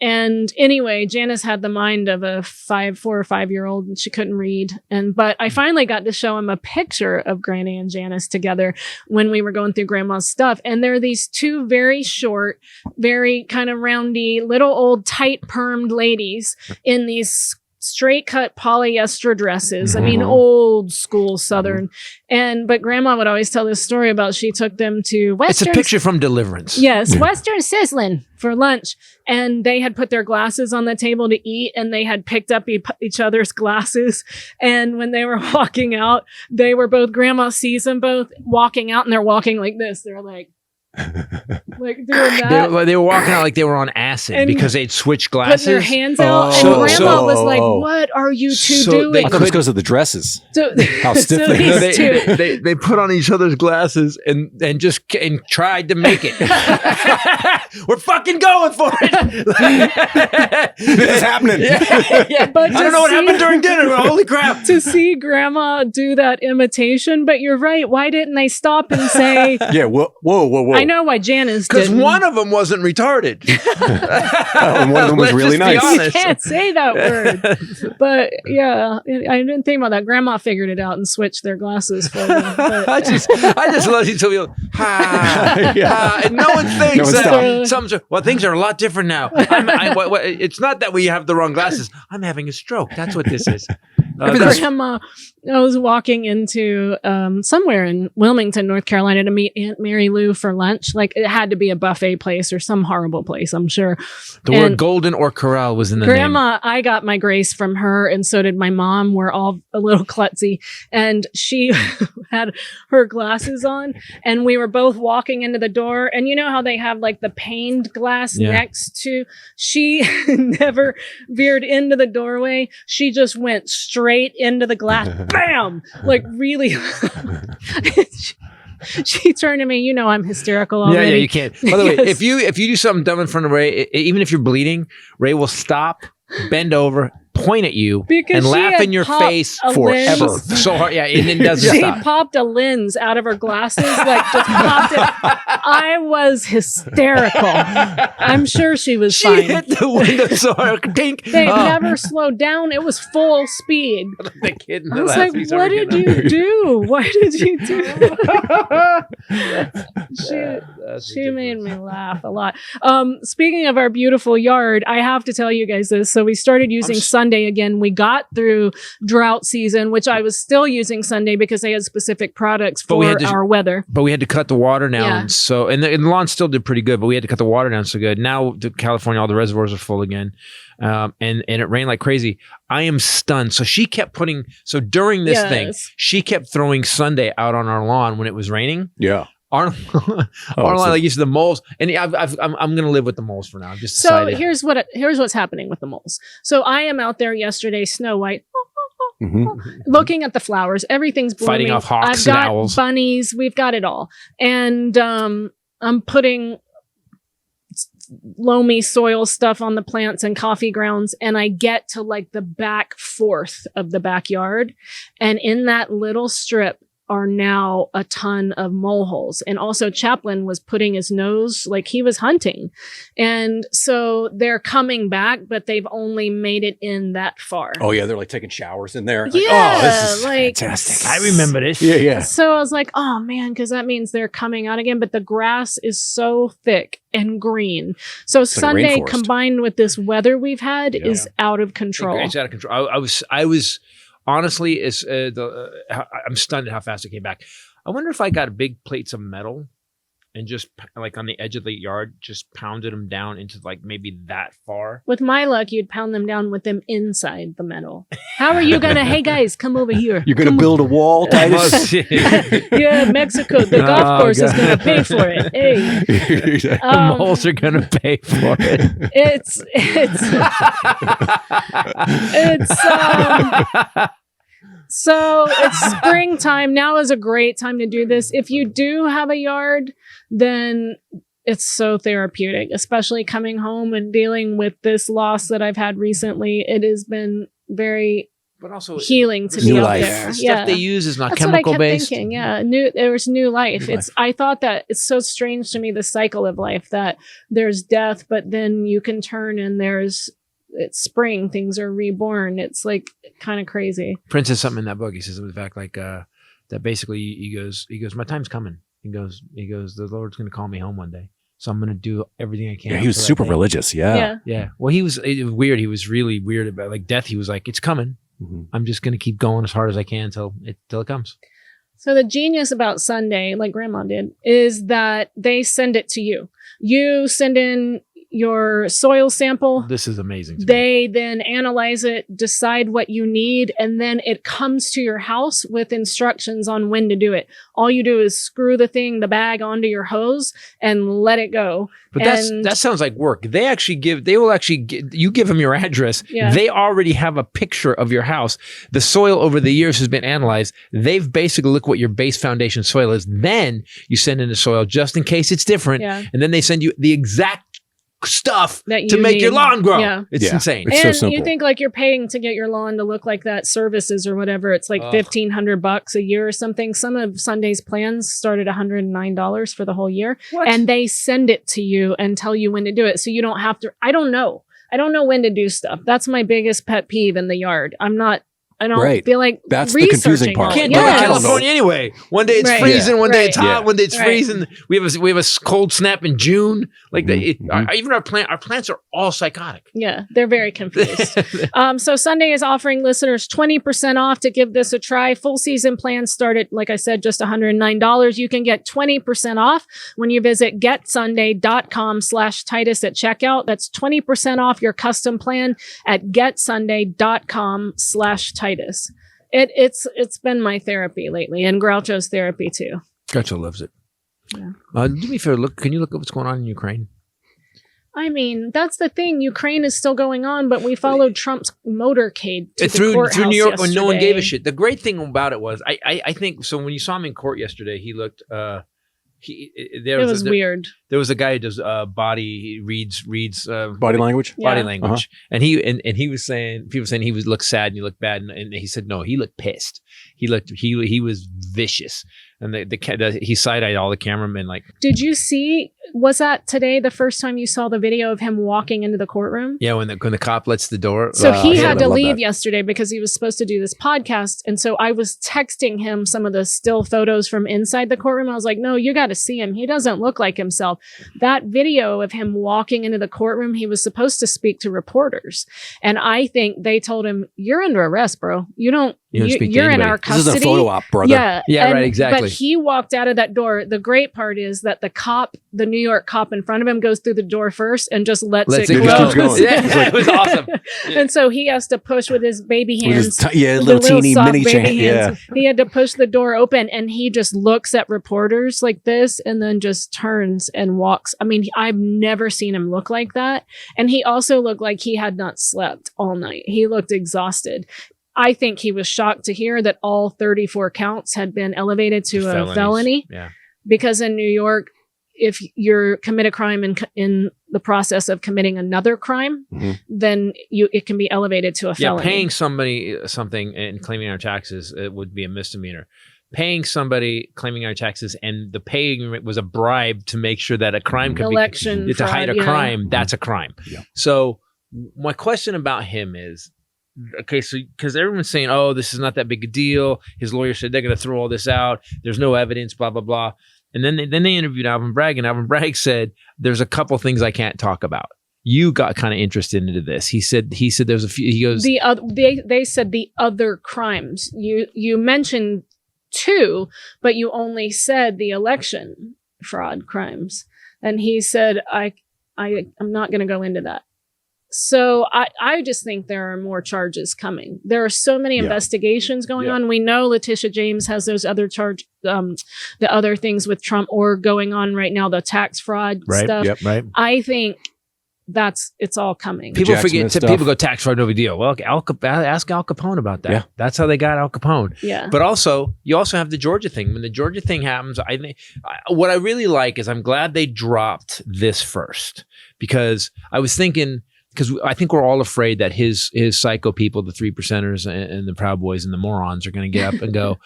And anyway, Janice had the mind of a 4 or 5 year old and she couldn't read. But I finally got to show him a picture of Granny and Janice together when we were going through grandma's stuff. And there are these two very short, very kind of roundy, little old tight permed ladies in these straight cut polyester dresses. I mean, old school Southern. But grandma would always tell this story about she took them to Western. It's a picture from Deliverance. Yes, Western Sizzlin' for lunch. And they had put their glasses on the table to eat and they had picked up each other's glasses. And when they were walking out, they were both, grandma sees them both walking out and they're walking like this. They're like doing that. They were walking out like they were on acid And because they'd switched glasses. Putting their hands out. So- and grandma so- was like, what are you two So doing? they I thought it was because of the dresses. So, How stiff so they these are. two- they put on each other's glasses and tried to make it. We're fucking going for it. This is happening. Yeah. But I don't know what happened during dinner. Holy crap. to see grandma do that imitation, but you're right. Why didn't they stop and say, Yeah. Whoa. I know why Janice Because didn't. one of them wasn't retarded. And one of them was Let's really just be nice. honest. You can't say that word. But yeah, I didn't think about that. Grandma figured it out and switched their glasses for them. But I just love you till you and no one thinks No one that things are a lot different now. It's not that we have the wrong glasses. I'm having a stroke. That's what this is. Grandma, I was walking into somewhere in Wilmington, North Carolina to meet Aunt Mary Lou for lunch. Like it had to be a buffet place or some horrible place, I'm sure. The word golden or corral was in the Grandma, name. I got my grace from her, and so did my mom. We're all a little klutzy. And she had her glasses on, and we were both walking into the door. And you know how they have like the paned glass next to? She never veered into the doorway. She just went straight into the glass. Bam! Like really. She turned to me, you know I'm hysterical already. Yeah, you can't. By the way, Yes. if you do something dumb in front of Ray, even if you're bleeding, Ray will stop, bend over, point at you Because and she laugh had in your popped face a forever. lens. So hard. Yeah, and it doesn't She stop. popped a lens out of her glasses, like just popped it. I was hysterical. I'm sure she was She fine. hit the window so hard. Tink. They never slowed down. It was full speed. The kid in I the was last like, piece what ever did getting you do? What did you do? That's She made ridiculous. me laugh a lot. Speaking of our beautiful yard, I have to tell you guys this. So we started using Sunday again. We got through drought season, which I was still using Sunday because they had specific products But we for had to- our weather. But we had to cut the water down. Yeah. So and the lawn still did pretty good, but we had to cut the water down so good. Now to California, all the reservoirs are full again. And it rained like crazy. I am stunned. So she kept putting, so during this thing, Yes. she kept throwing Sunday out on our lawn when it was raining. Yeah. Our lawn, like used to the moles. And I'm going to live with the moles for now. I've just So decided. here's what's happening with the moles. So I am out there yesterday, Snow White, Mhm. looking at the flowers. Everything's blooming. Fighting off hawks I've and got owls. bunnies. We've got it all. And I'm putting loamy soil stuff on the plants and coffee grounds, and I get to like the back fourth of the backyard, and in that little strip are now a ton of mole holes. And also Chaplin was putting his nose, like he was hunting. And so they're coming back, but they've only made it in that far. Oh yeah, they're like taking showers in there. Like, Yeah, oh, this is like- fantastic. I remember this. Yeah, yeah. So I was like, oh man, because that means they're coming out again. But the grass is so thick and green. So like Sunday rainforest. combined with this weather we've had is out of control. It's out of control. I was honestly, I'm stunned at how fast it came back. I wonder if I got big plates of metal and just like on the edge of the yard, just pounded them down into like maybe that far. With my luck, you'd pound them down with them inside the metal. How are you gonna? Hey guys, come over here. You're gonna build a wall, Titus. Yeah, Mexico. The golf course is gonna pay for it. Hey, The moles are gonna pay for it. So it's springtime. Now is a great time to do this. If you do have a yard, then it's so therapeutic, especially coming home and dealing with this loss that I've had recently. It has been very But also healing to new be out life. there. The stuff they use is not That's what I chemical kept based. thinking. Yeah, there was new life. New I thought that it's so strange to me, the cycle of life, that there's death, but then you can turn and it's spring, things are reborn. It's like kind of crazy. Prince says something in that book. He says the fact like that basically he goes, my time's coming. He goes, the Lord's going to call me home one day. So I'm going to do everything I can. Yeah, he was for that super day. religious. Yeah. Yeah. Well, it was weird. He was really weird about like death. He was like, it's coming. Mhm. I'm just going to keep going as hard as I can till it comes. So the genius about Sunday, like Grandma did, is that they send it to you. You send in your soil sample. This is amazing. to me. They then analyze it, decide what you need, and then it comes to your house with instructions on when to do it. All you do is screw the bag onto your hose and let it go. But And- that sounds like work. You give them your address. Yeah. They already have a picture of your house. The soil over the years has been analyzed. They've basically looked what your base foundation soil is. Then you send in the soil just in case it's different. Yeah. And then they send you the exact stuff That to you make your need. lawn grow. Yeah. It's Yeah. insane. It's so And simple. you think like you're paying to get your lawn to look like that, services or whatever. It's like Ugh. $1,500 a year or something. Some of Sunday's plans start at $109 for the whole year. What? And they send it to you and tell you when to do it. So you don't have to, I don't know when to do stuff. That's my biggest pet peeve in the yard. I don't Right. feel like That's the confusing researching part. all You can't it. do it in I don't know. California anyway. One day it's Right. freezing, one day it's Right. hot, Yeah. one day it's Right. freezing. We have a cold snap in June. Like Mhm. even our plants are all psychotic. Yeah, they're very confused. So Sunday is offering listeners 20% off to give this a try. Full season plans start at, like I said, just $109. You can get 20% off when you visit getsunday.com/Titus at checkout. That's 20% off your custom plan at getsunday.com/Titus. It's been my therapy lately, and Groucho's therapy too. Gotcha loves it. Yeah. Do me a favor. Can you look up what's going on in Ukraine? I mean, that's the thing. Ukraine is still going on, but we followed Trump's motorcade to the through courthouse New York when no one gave a yesterday. shit. The great thing about it was, I think, so when you saw him in court yesterday, he looked It was weird. There was a guy who does he reads body language, body language, and he was saying, people saying he looked sad and he looked bad, and he said no, he looked pissed. He was vicious, and he side-eyed all the cameramen. Like, did you see? Was that today the first time you saw the video of him walking into the courtroom? Yeah, when the cop lets the door. So he had to leave yesterday because he was supposed to do this podcast, and so I was texting him some of the still photos from inside the courtroom. I was like, no, you got to see him. He doesn't look like himself. That video of him walking into the courtroom, he was supposed to speak to reporters, and I think they told him, "You're under arrest, bro. You're in our custody. This is a photo op, brother." Yeah, right, exactly. But he walked out of that door. The great part is that the New York cop in front of him goes through the door first and just lets it go. Yeah, it was awesome. And so he has to push with his baby hands. Little teeny mini hands. Yeah. He had to push the door open, and he just looks at reporters like this and then just turns and walks. I mean, I've never seen him look like that. And he also looked like he had not slept all night. He looked exhausted. I think he was shocked to hear that all 34 counts had been elevated to a felony. Yeah. Because in New York, if you commit a crime in the process of committing another crime, then it can be elevated to a felony. Yeah, paying somebody something and claiming our taxes, it would be a misdemeanor. Paying somebody, claiming our taxes, and the paying was a bribe to make sure that a crime could be to hide a crime. That's a crime. Yeah. So my question about him is, okay, so because everyone's saying, oh, this is not that big a deal. His lawyer said they're going to throw all this out. There's no evidence, blah, blah, blah. And then they interviewed Alvin Bragg, and Alvin Bragg said, there's a couple things I can't talk about. You got kind of interested into this. He said there's a few. He goes, they said the other crimes. You mentioned 2, but you only said the election fraud crimes. And he said, I'm not going to go into that. So I just think there are more charges coming. There are so many investigations going on. We know Letitia James has those other the other things with Trump or going on right now, the tax fraud stuff. Yep, right. I think it's all coming. People forget. People go tax fraud, no big deal. Well, ask Al Capone about that. Yeah. That's how they got Al Capone. Yeah. But you also have the Georgia thing. When the Georgia thing happens, I think what I really like is I'm glad they dropped this first, because I was thinking. Because I think we're all afraid that his psycho people, the 3%ers and the Proud Boys and the morons, are going to get up and go,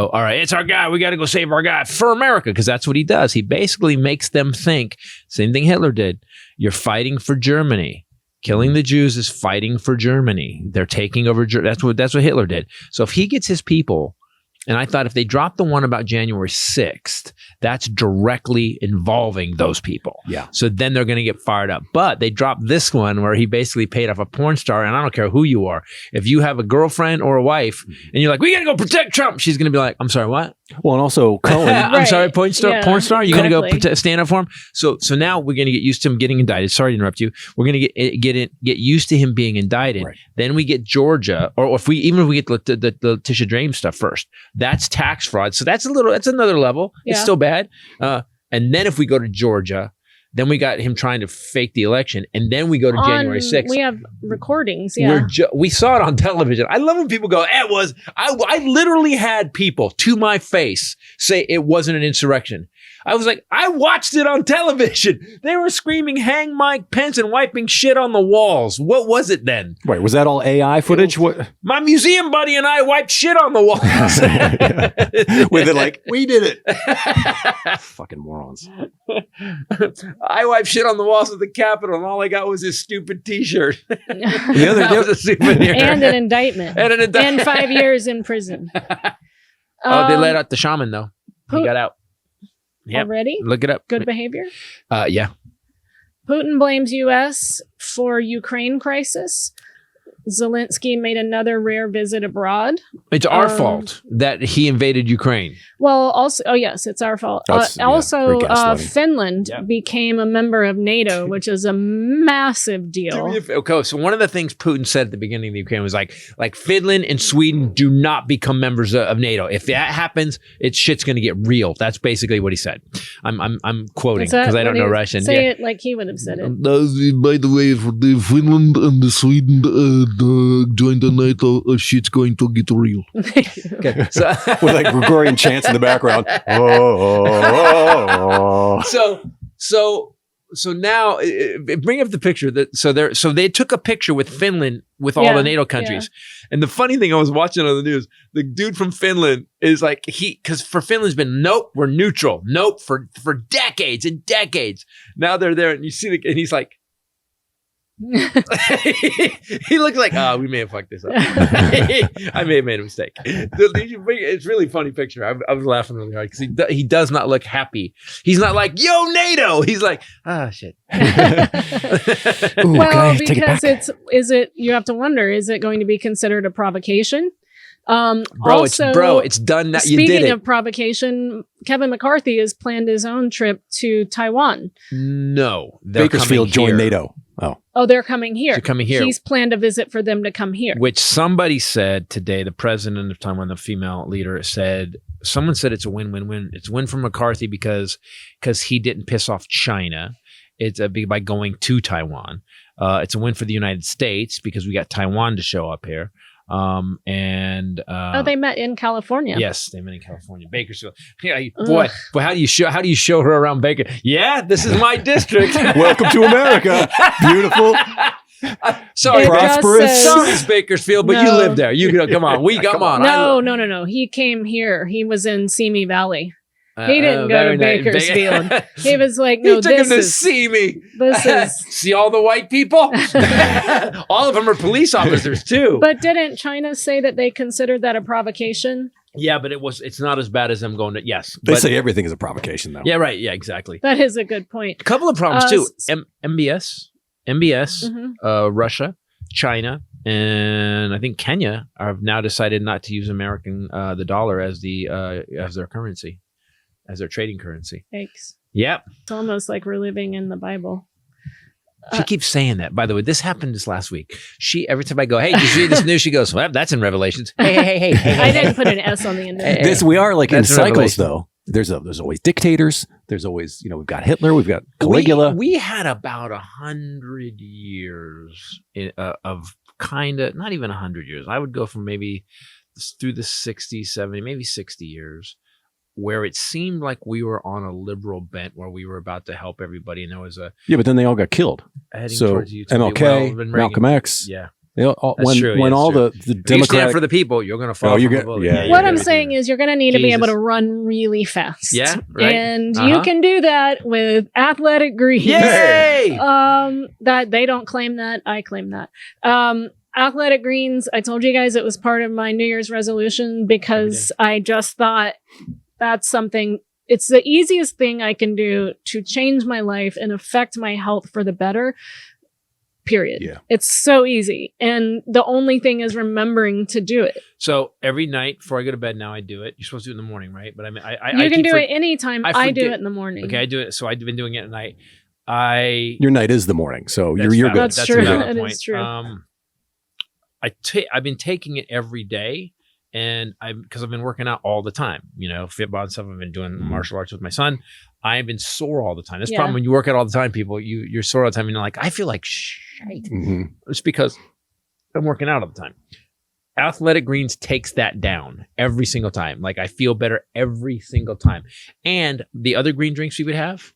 all right, it's our guy. We got to go save our guy for America, because that's what he does. He basically makes them think, same thing Hitler did. You're fighting for Germany. Killing the Jews is fighting for Germany. They're taking over. That's what Hitler did. So if he gets his people, and I thought if they dropped the one about January 6th, that's directly involving those people. Yeah. So then they're going to get fired up. But they dropped this one where he basically paid off a porn star, and I don't care who you are. If you have a girlfriend or a wife and you're like, we got to go protect Trump, she's going to be like, I'm sorry, what? Well, and also Cohen. I'm sorry, porn star. You're going to go stand up for him. So now we're going to get used to him getting indicted. Sorry to interrupt you. We're going to get used to him being indicted. Right. Then we get Georgia, or if we get the Letitia James stuff first, that's tax fraud. So that's another level. Yeah. It's still bad. And then if we go to Georgia, then we got him trying to fake the election, and then we go to January 6th. We have recordings, yeah. We saw it on television. I love when people go, I literally had people to my face say it wasn't an insurrection. I was like, I watched it on television. They were screaming, hang Mike Pence and wiping shit on the walls. What was it then? Wait, was that all AI footage? What? My museum buddy and I wiped shit on the walls. With it like, we did it. Fucking morons. I wiped shit on the walls of the Capitol, and all I got was this stupid T-shirt. That was a souvenir. And an indictment. And 5 years in prison. They let out the shaman, though. He got out. Yep. Already? Look it up. Good behavior? Yeah. Putin blames U.S. for Ukraine crisis. Zelensky made another rare visit abroad. It's our fault that he invaded Ukraine. Well, also, yes, it's our fault. Finland became a member of NATO, which is a massive deal. Okay, so one of the things Putin said at the beginning of the Ukraine was like Finland and Sweden do not become members of NATO. If that happens, shit's going to get real. That's basically what he said. I'm quoting because I don't know Russian. Say it like he would have said it. By the way, for the Finland and the Sweden join the NATO, shit's going to get real. Okay, so with like Gregorian chants in the background. So now bring up the picture that so they took a picture with Finland with all the NATO countries. And the funny thing, I was watching on the news, the dude from Finland is like, because for Finland's been, nope, we're neutral. Nope, for decades and decades. Now they're there and you see and he's like, he looks like, we may have fucked this up. I may have made a mistake. It's really funny picture. I was laughing really hard because he does not look happy. He's not like, yo, NATO. He's like, shit. Ooh, well, because you have to wonder, is it going to be considered a provocation? It's done. You did it. Speaking of provocation, Kevin McCarthy has planned his own trip to Taiwan. No, Bakersfield joined NATO. Oh, they're coming here. They're coming here. He's planned a visit for them to come here. Which somebody said today, the president of Taiwan, the female leader, someone said it's a win-win-win. It's a win for McCarthy because he didn't piss off China. It's by going to Taiwan. It's a win for the United States because we got Taiwan to show up here. They met in California. Yes, they met in California, Bakersfield. Yeah, boy, how do you show her around Baker? Yeah, this is my district. Welcome to America, beautiful. Sorry, prosperous. Sorry, Bakersfield, but you live there. You come on, come on. No. He came here. He was in Simi Valley. He didn't go to Bakersfield. He was like, no, he took him to see me. This is see all the white people. All of them are police officers too. But didn't China say that they considered that a provocation? Yeah, but it's not as bad as them going to They say everything is a provocation, though. Yeah, right. Yeah, exactly. That is a good point. A couple of problems too. MBS, Russia, China, and I think Kenya have now decided not to use the dollar as their currency. As their trading currency. Thanks. Yep. It's almost like we're living in the Bible. She keeps saying that. By the way, this happened this last week. Every time I go, hey, did you see this news? She goes, well, that's in Revelations. Hey. I didn't put an S on the end of it. We are like in cycles, though. There's always dictators. There's always, we've got Hitler. We've got Caligula. We had about 100 years of kind of, not even 100 years. I would go from maybe through the 60s, 70, maybe 60 years. Where it seemed like we were on a liberal bent where we were about to help everybody. And there was but then they all got killed. So MLK, Malcolm X. Yeah. They all, when all the Democratic... You stand for the people, you're going to fall from the bullet. What I'm saying is you're going to need to be able to run really fast. Yeah, right. And you can do that with Athletic Greens. Yay! That they don't claim that. I claim that. Athletic Greens, I told you guys it was part of my New Year's resolution because I just thought... That's something, it's the easiest thing I can do to change my life and affect my health for the better, period. Yeah. It's so easy. And the only thing is remembering to do it. So every night before I go to bed now, I do it. You're supposed to do it in the morning, right? But I mean, you can do it anytime. I do it in the morning. Okay, I do it. So I've been doing it at night. Your night is the morning. So you're good. That's true. That is true. I've been taking it every day. And because I've been working out all the time, football and stuff. I've been doing martial arts with my son. I've been sore all the time. That's the problem when you work out all the time, people, you're sore all the time. And you're like, I feel like shit. Mm-hmm. It's because I'm working out all the time. Athletic Greens takes that down every single time. Like I feel better every single time. And the other green drinks we would have,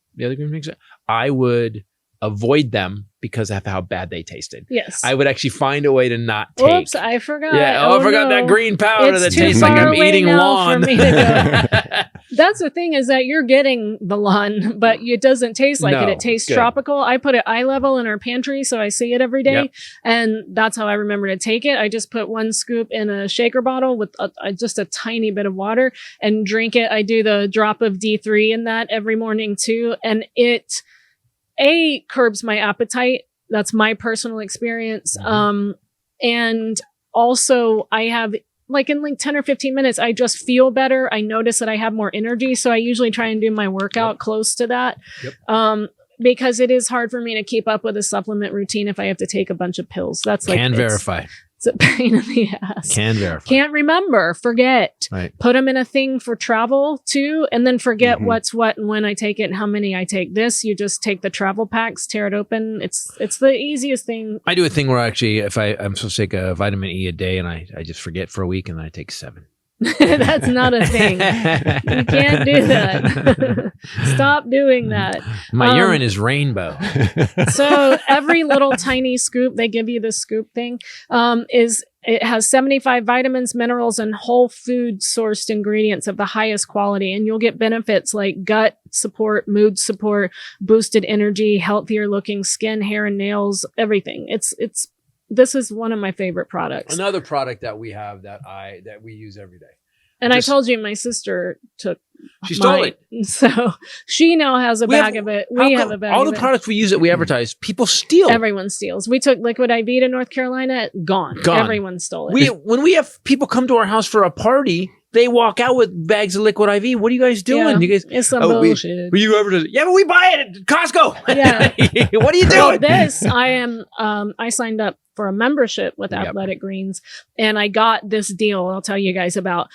I would avoid them because of how bad they tasted. Yes. I would actually find a way to not take. Oops, I forgot. Yeah, I forgot that green powder that tastes like I'm eating lawn. For me to go. That's the thing is that you're getting the lawn, but it doesn't taste like it. It tastes tropical. I put it eye level in our pantry so I see it every day. Yep. And that's how I remember to take it. I just put 1 scoop in a shaker bottle with just a tiny bit of water and drink it. I do the drop of D3 in that every morning too. And it... curbs my appetite. That's my personal experience. Mm-hmm. And also I have in 10 or 15 minutes, I just feel better. I notice that I have more energy. So I usually try and do my workout close to that. Yep. Because it is hard for me to keep up with a supplement routine if I have to take a bunch of pills. That's verify. It's a pain in the ass. Can verify. Can't remember. Forget. Right. Put them in a thing for travel too, and then forget what's what and when I take it and how many I take. This, you just take the travel packs, tear it open. It's the easiest thing. I do a thing where actually, if I'm supposed to take a vitamin E a day, and I just forget for a week, and then I take 7. That's not a thing. You can't do that. Stop doing that. My urine is rainbow. So every little tiny scoop, they give you this scoop thing, it has 75 vitamins, minerals, and whole food sourced ingredients of the highest quality. And you'll get benefits like gut support, mood support, boosted energy, healthier looking skin, hair, and nails, everything. This is one of my favorite products. Another product that we have that we use every day. And I told you my sister took She stole it. So she now has a bag of it. We have a bag all of the it. products we use that we advertise, people steal. Everyone steals. We took Liquid IV to North Carolina, gone. Everyone stole it. When we have people come to our house for a party, they walk out with bags of Liquid IV. What are you guys doing? Yeah, You guys, it's some bullshit. You advertise? Yeah, but we buy it at Costco. Yeah. What are you Well, doing? this, I signed up for a membership with Athletic Greens, and I got this deal I'll tell you guys about.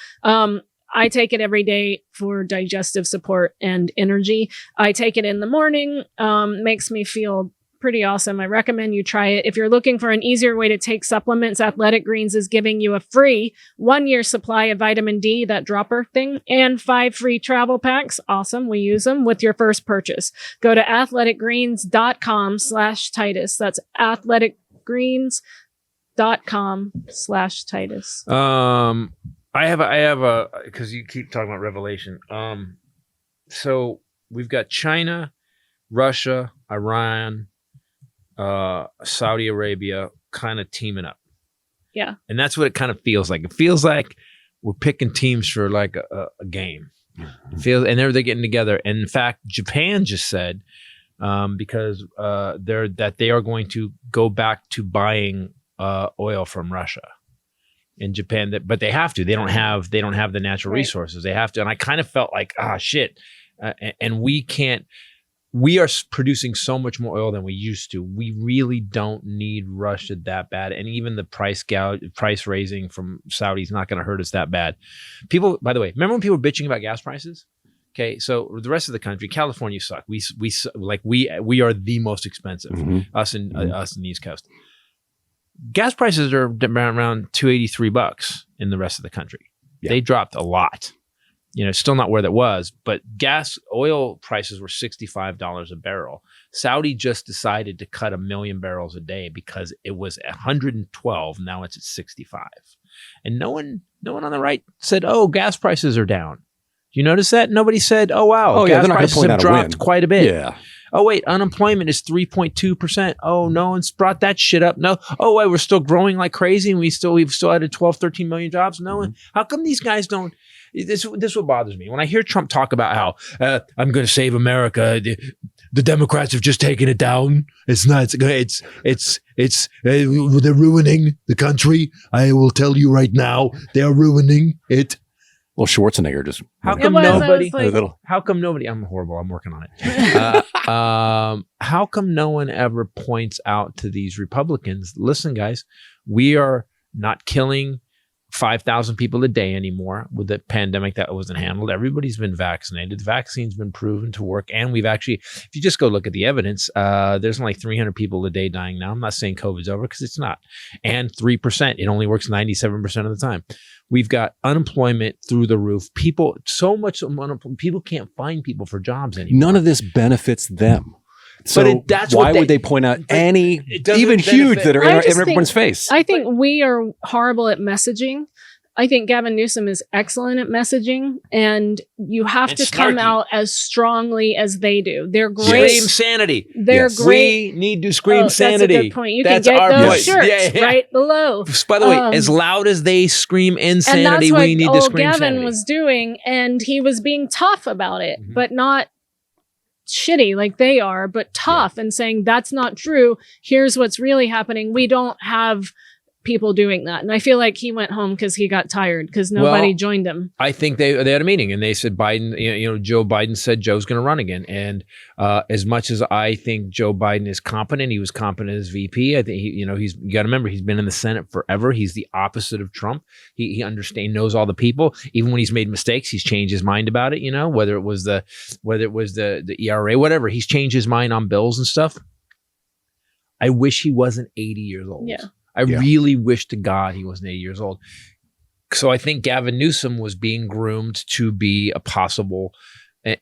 I take it every day for digestive support and energy. I take it in the morning, makes me feel pretty awesome. I recommend you try it. If you're looking for an easier way to take supplements, Athletic Greens is giving you a free 1-year supply of vitamin D, that dropper thing, and 5 free travel packs. Awesome. We use them with your first purchase. Go to athleticgreens.com/Titus. That's athleticgreens.com/Titus. I have a because you keep talking about Revelation. So we've got China, Russia, Iran, Saudi Arabia kind of teaming up. Yeah. And that's what it kind of feels like. It feels like we're picking teams for like a game. It feels, and they're getting together. And in fact, Japan just said because they are going to go back to buying oil from Russia. In Japan, but they have to. They don't have the natural resources. They have to. And I kind of felt like, shit. And we can't. We are producing so much more oil than we used to. We really don't need Russia that bad. And even the price raising from Saudi is not going to hurt us that bad. People, by the way, remember when people were bitching about gas prices? Okay, so the rest of the country, California suck. We are the most expensive. Us in the East Coast. Gas prices are around $283 in the rest of the country. Yeah. They dropped a lot. Still not where that was, but oil prices were $65 a barrel. Saudi just decided to cut 1 million barrels a day because it was 112. Now it's at 65. And no one on the right said, "Oh, gas prices are down." Do you notice that? Nobody said, "Oh, wow, gas prices have dropped quite a bit." Yeah. Oh, wait, unemployment is 3.2%. Oh, no one's brought that shit up. No. Oh, wait, we're still growing like crazy and we've still added 12, 13 million jobs. No one. How come these guys don't? This is what bothers me. When I hear Trump talk about how I'm going to save America, the Democrats have just taken it down. It's not. They're ruining the country. I will tell you right now, they are ruining it. Well, Schwarzenegger just. How come nobody? How come nobody? I'm horrible. I'm working on it. How come no one ever points out to these Republicans? Listen, guys, we are not killing 5,000 people a day anymore with the pandemic that wasn't handled. Everybody's been vaccinated. The vaccine's been proven to work. And we've actually, if you just go look at the evidence, there's only 300 people a day dying now. I'm not saying COVID's over because it's not. And 3%, it only works 97% of the time. We've got unemployment through the roof. People can't find people for jobs anymore. None of this benefits them. So that's why would they point out any even huge that are in everyone's face? I think we are horrible at messaging. I think Gavin Newsom is excellent at messaging, and you have to come out as strongly as they do. They're great. Scream sanity. They're great. We need to scream sanity. That's a good point. You can get those shirts right below. By the way, as loud as they scream insanity, we need to scream Gavin sanity. was doing, and he was being tough about it, but not shitty like they are, but tough and saying that's not true. Here's what's really happening. We don't have people doing that. And I feel like he went home because he got tired because nobody joined him. I think they had a meeting and they said Biden, Joe Biden said Joe's going to run again. And as much as I think Joe Biden is competent, he was competent as VP. I think you got to remember, he's been in the Senate forever. He's the opposite of Trump. He knows all the people. Even when he's made mistakes, he's changed his mind about it. Whether it was the ERA, whatever, he's changed his mind on bills and stuff. I wish he wasn't 80 years old. Yeah. I really wish to God he wasn't 80 years old. So I think Gavin Newsom was being groomed to be a possible.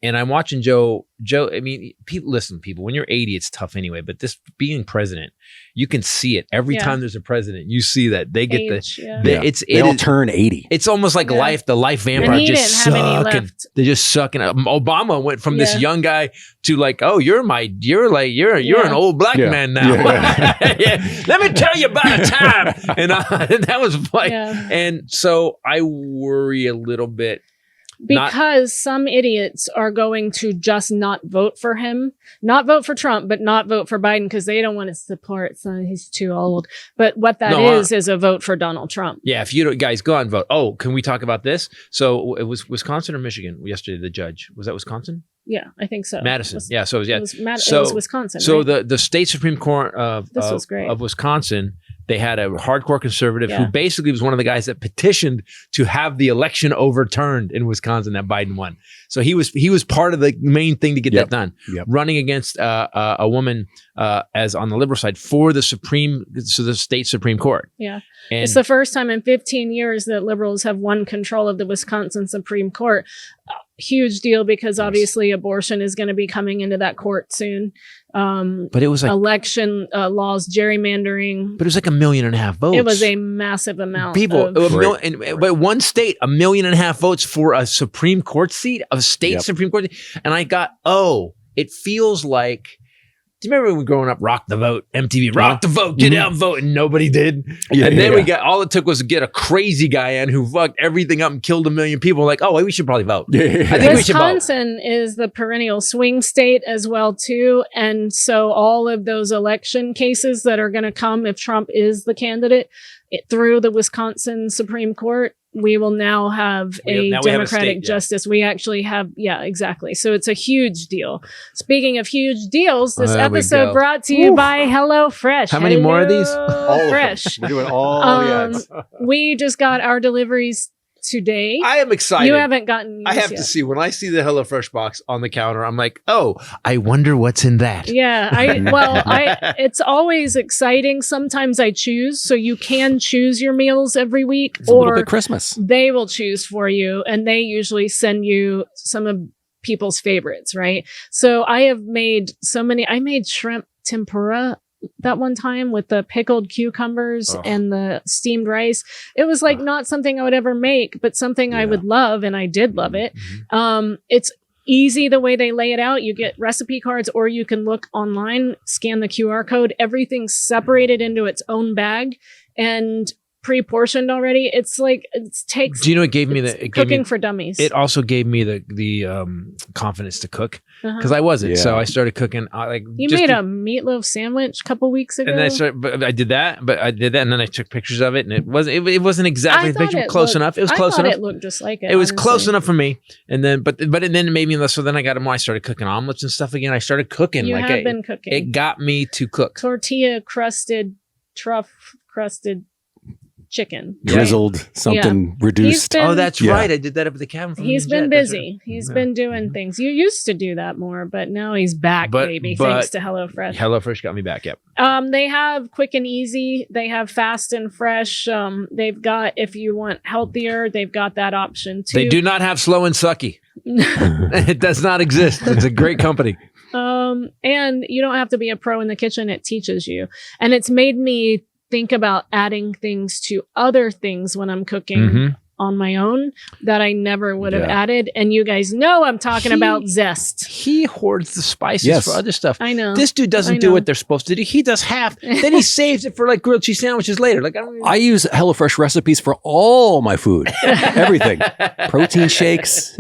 And I'm watching Joe. I mean, people, when you're 80, it's tough anyway. But this being president, you can see it every time there's a president. You see that they get they all turn 80. It's almost like life. The life vampire just suck. They just suck. And Obama went from this young guy to like, oh, you're an old black man now. Let me tell you about a time. And that was like, and so I worry a little bit. Because some idiots are going to just not vote for him, not vote for Trump, but not vote for Biden because they don't want to support. So he's too old. But what that is a vote for Donald Trump. Yeah, if you don't, guys, go out and vote. Oh, can we talk about this? So it was Wisconsin or Michigan yesterday. The judge, was that Wisconsin? Yeah, I think so. Madison. It was Wisconsin. So right? the state Supreme Court of Wisconsin. They had a hardcore conservative who basically was one of the guys that petitioned to have the election overturned in Wisconsin that Biden won. So he was part of the main thing to get that done. Running against a woman as on the liberal side for the state Supreme Court. Yeah. And it's the first time in 15 years that liberals have won control of the Wisconsin Supreme Court. Huge deal because obviously abortion is going to be coming into that court soon. But it was like election laws, gerrymandering. But it was like 1.5 million votes. It was a massive amount. But one state, 1.5 million votes for a Supreme Court seat, a state Supreme Court. And I got, it feels like. Do you remember when we were growing up, Rock the Vote, MTV, Rock the Vote, get out and vote, and nobody did? And then we got, all it took was to get a crazy guy in who fucked everything up and killed 1 million people. Like, we should probably vote. I think we should vote. Wisconsin is the perennial swing state as well, too. And so all of those election cases that are going to come if Trump is the candidate through the Wisconsin Supreme Court, we will now have a Democratic justice. We actually have, exactly. So it's a huge deal. Speaking of huge deals, this episode brought to you by HelloFresh. How many more of these? All Fresh. We're doing all the ads. We just got our deliveries today. I am excited. You haven't gotten I have to see. When I see the HelloFresh box on the counter, I'm like, I wonder what's in that. Yeah. It's always exciting. Sometimes I choose. So you can choose your meals every week. It's a little bit Christmas. They will choose for you. And they usually send you some of people's favorites, right? So I made shrimp tempura that one time with the pickled cucumbers and the steamed rice. It was like not something I would ever make, but something I would love. And I did love it. It's easy the way they lay it out. You get recipe cards or you can look online, scan the QR code. Everything's separated into its own bag and pre-portioned already. It's like it takes. Do you know it gave me cooking for dummies? It also gave me the confidence to cook because I wasn't. So I started cooking. You made a meatloaf sandwich a couple weeks ago, and then I did that, and then I took pictures of it, and it wasn't exactly the picture close enough. It was close enough. It looked just like it. It was close enough for me, and then but it then made me less. So then I got more. I started cooking omelets and stuff again. I started cooking. You have been cooking. It got me to cook tortilla crusted, truff crusted chicken. Drizzled, something reduced. That's right. I did that up at the cabin. He's been busy. He's been doing things. You used to do that more, but now he's back, baby, thanks to HelloFresh. HelloFresh got me back, yep. They have quick and easy. They have fast and fresh. They've got, if you want healthier, they've got that option too. They do not have slow and sucky. It does not exist. It's a great company. And you don't have to be a pro in the kitchen. It teaches you. And it's made me think about adding things to other things when I'm cooking on my own that I never would have added. And you guys know I'm talking about zest. He hoards the spices for other stuff. I know. This dude doesn't do what they're supposed to do. He does half. Then he saves it for like grilled cheese sandwiches later. Like I use HelloFresh recipes for all my food. Everything. Protein shakes.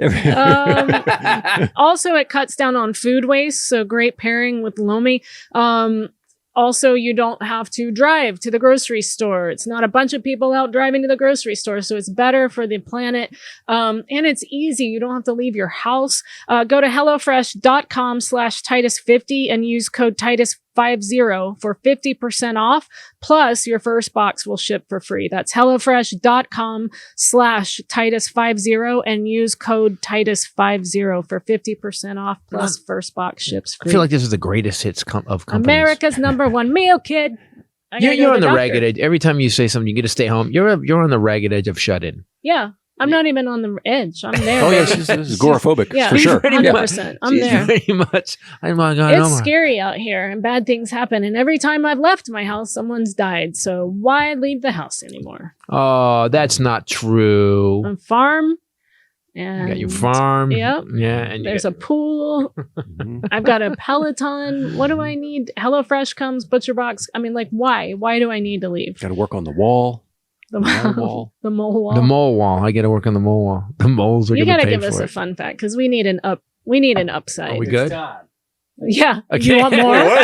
Also, it cuts down on food waste. So great pairing with lomi. Also, you don't have to drive to the grocery store. It's not a bunch of people out driving to the grocery store. So it's better for the planet. And it's easy. You don't have to leave your house. Go to HelloFresh.com/Titus50 and use code Titus50 for 50% off. Plus your first box will ship for free. That's HelloFresh.com/Titus50 and use code Titus50 for 50% off. Plus first box ships free. I feel like this is the greatest hits of companies. America's number one meal kid. You're on the ragged edge. Every time you say something, you get to stay home. You're on the ragged edge of shut in. Yeah. I'm not even on the edge. I'm there. Oh, yeah, this is agoraphobic, yeah, for sure. 100%. I'm there. Pretty much. Oh my God, it's scary out here and bad things happen. And every time I've left my house, someone's died. So why leave the house anymore? Oh, that's not true. On farm. And you got your farm. Yep. Yeah. And there's a pool. I've got a Peloton. What do I need? HelloFresh comes, ButcherBox. I mean, like, why? Why do I need to leave? Got to work on the wall. The mole wall. The mole wall. I got to work on the mole wall. The moles are going to pay for it. You got to give us a fun fact because we need an upside. Are we good? Yeah. Okay. Do you want more?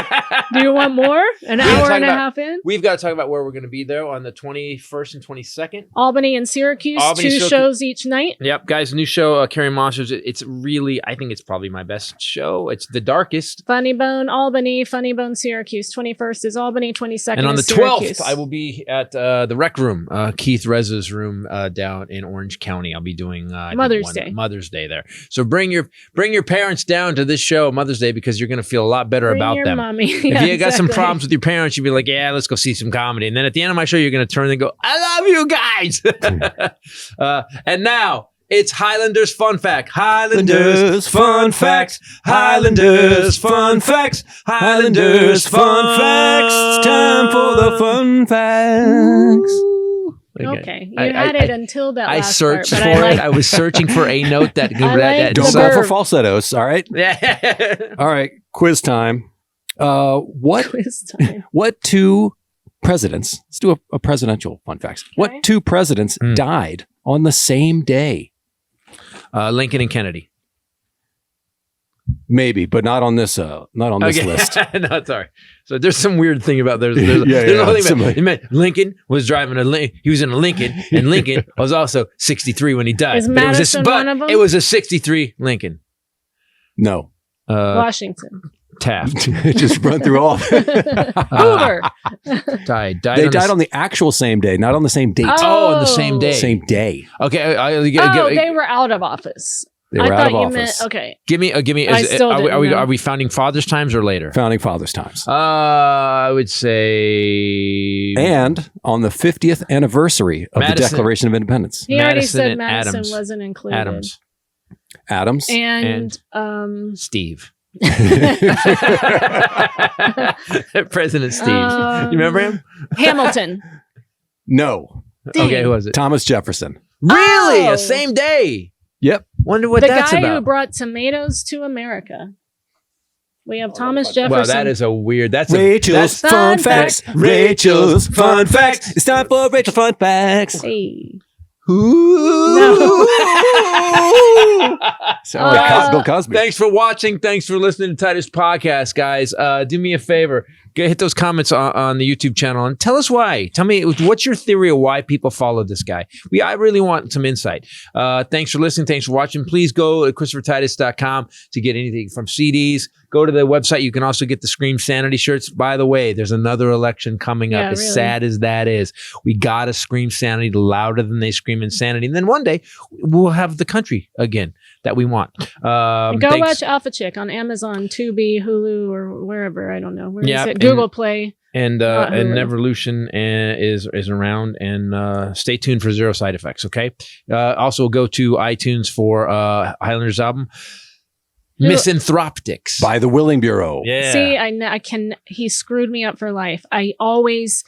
Do you want more? An hour and a half in? We've got to talk about where we're going to be there on the 21st and 22nd. Albany and Syracuse, two shows each night. Yep, guys, new show, Carrying Monsters. It's really, I think it's probably my best show. It's the darkest. Funny Bone, Albany, Funny Bone, Syracuse. 21st is Albany, 22nd and on the is Syracuse. 12th, I will be at the Rec Room, Keith Reza's room down in Orange County. I'll be doing Mother's Day there. So bring your parents down to this show, Mother's Day, because you're going to feel a lot better about them. Mommy. If you got some problems with your parents, you'd be like, yeah, let's go see some comedy. And then at the end of my show, you're going to turn and go, I love you guys. And now it's Highlanders Fun Fact. Highlanders Fun Facts. Highlanders Fun Facts. Highlanders Fun Facts. It's time for the fun facts. Okay, you had it until that last searched part, for it. I was searching for a note that like don't go for falsettos. All right. Yeah. All right. Quiz time. Quiz time. What two presidents? Let's do a presidential fun facts. Okay. What two presidents died on the same day? Lincoln and Kennedy. Maybe, but not on this. Not on this list. No, sorry. So there's some weird thing about there's a whole thing about Lincoln was driving he was in a Lincoln, and Lincoln was also 63 when he died. Is Madison one of them? It was a 63 Lincoln. No. Washington. Taft. Just run through all. Hoover. Died. They died on the actual same day, not on the same date. Oh, on the same day. Same day. Okay. They were out of office. They were out of office. Okay. Give me. Are we founding fathers times or later? Founding fathers times. I would say. And on the 50th anniversary of the Declaration of Independence. He already said Madison wasn't included. Adams. And Steve. President Steve. You remember him? Hamilton. No. Dang. Okay, who was it? Thomas Jefferson. Really? The same day? Yep. Wonder what that's about. The guy who brought tomatoes to America. We have Thomas Jefferson. Wow, that is a weird. Rachel's Fun Facts. Rachel's Fun Facts. It's time for Rachel's Fun Facts. Hey. Ooh. No. Sound like Bill Cosby. Thanks for watching. Thanks for listening to Titus Podcast, guys. Do me a favor. Go hit those comments on the YouTube channel and tell us why. Tell me, what's your theory of why people follow this guy? I really want some insight. Thanks for listening. Thanks for watching. Please go to ChristopherTitus.com to get anything from CDs. Go to the website. You can also get the Scream Sanity shirts. By the way, there's another election coming up. As sad as that is, we got to scream sanity louder than they scream insanity. And then one day we'll have the country again that we want. Go watch Alpha Chick on Amazon, Tubi, Hulu, or wherever. I don't know. Where is it? Google Play. And Nevolution is around, and stay tuned for Zero Side Effects. Okay. Also go to iTunes for Highlander's album. Misanthroptics by the Willing Bureau. Yeah. See, he screwed me up for life. I always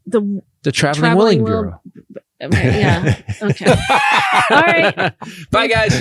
the Traveling Willing Bureau. Okay, yeah. Okay. All right. Bye, guys.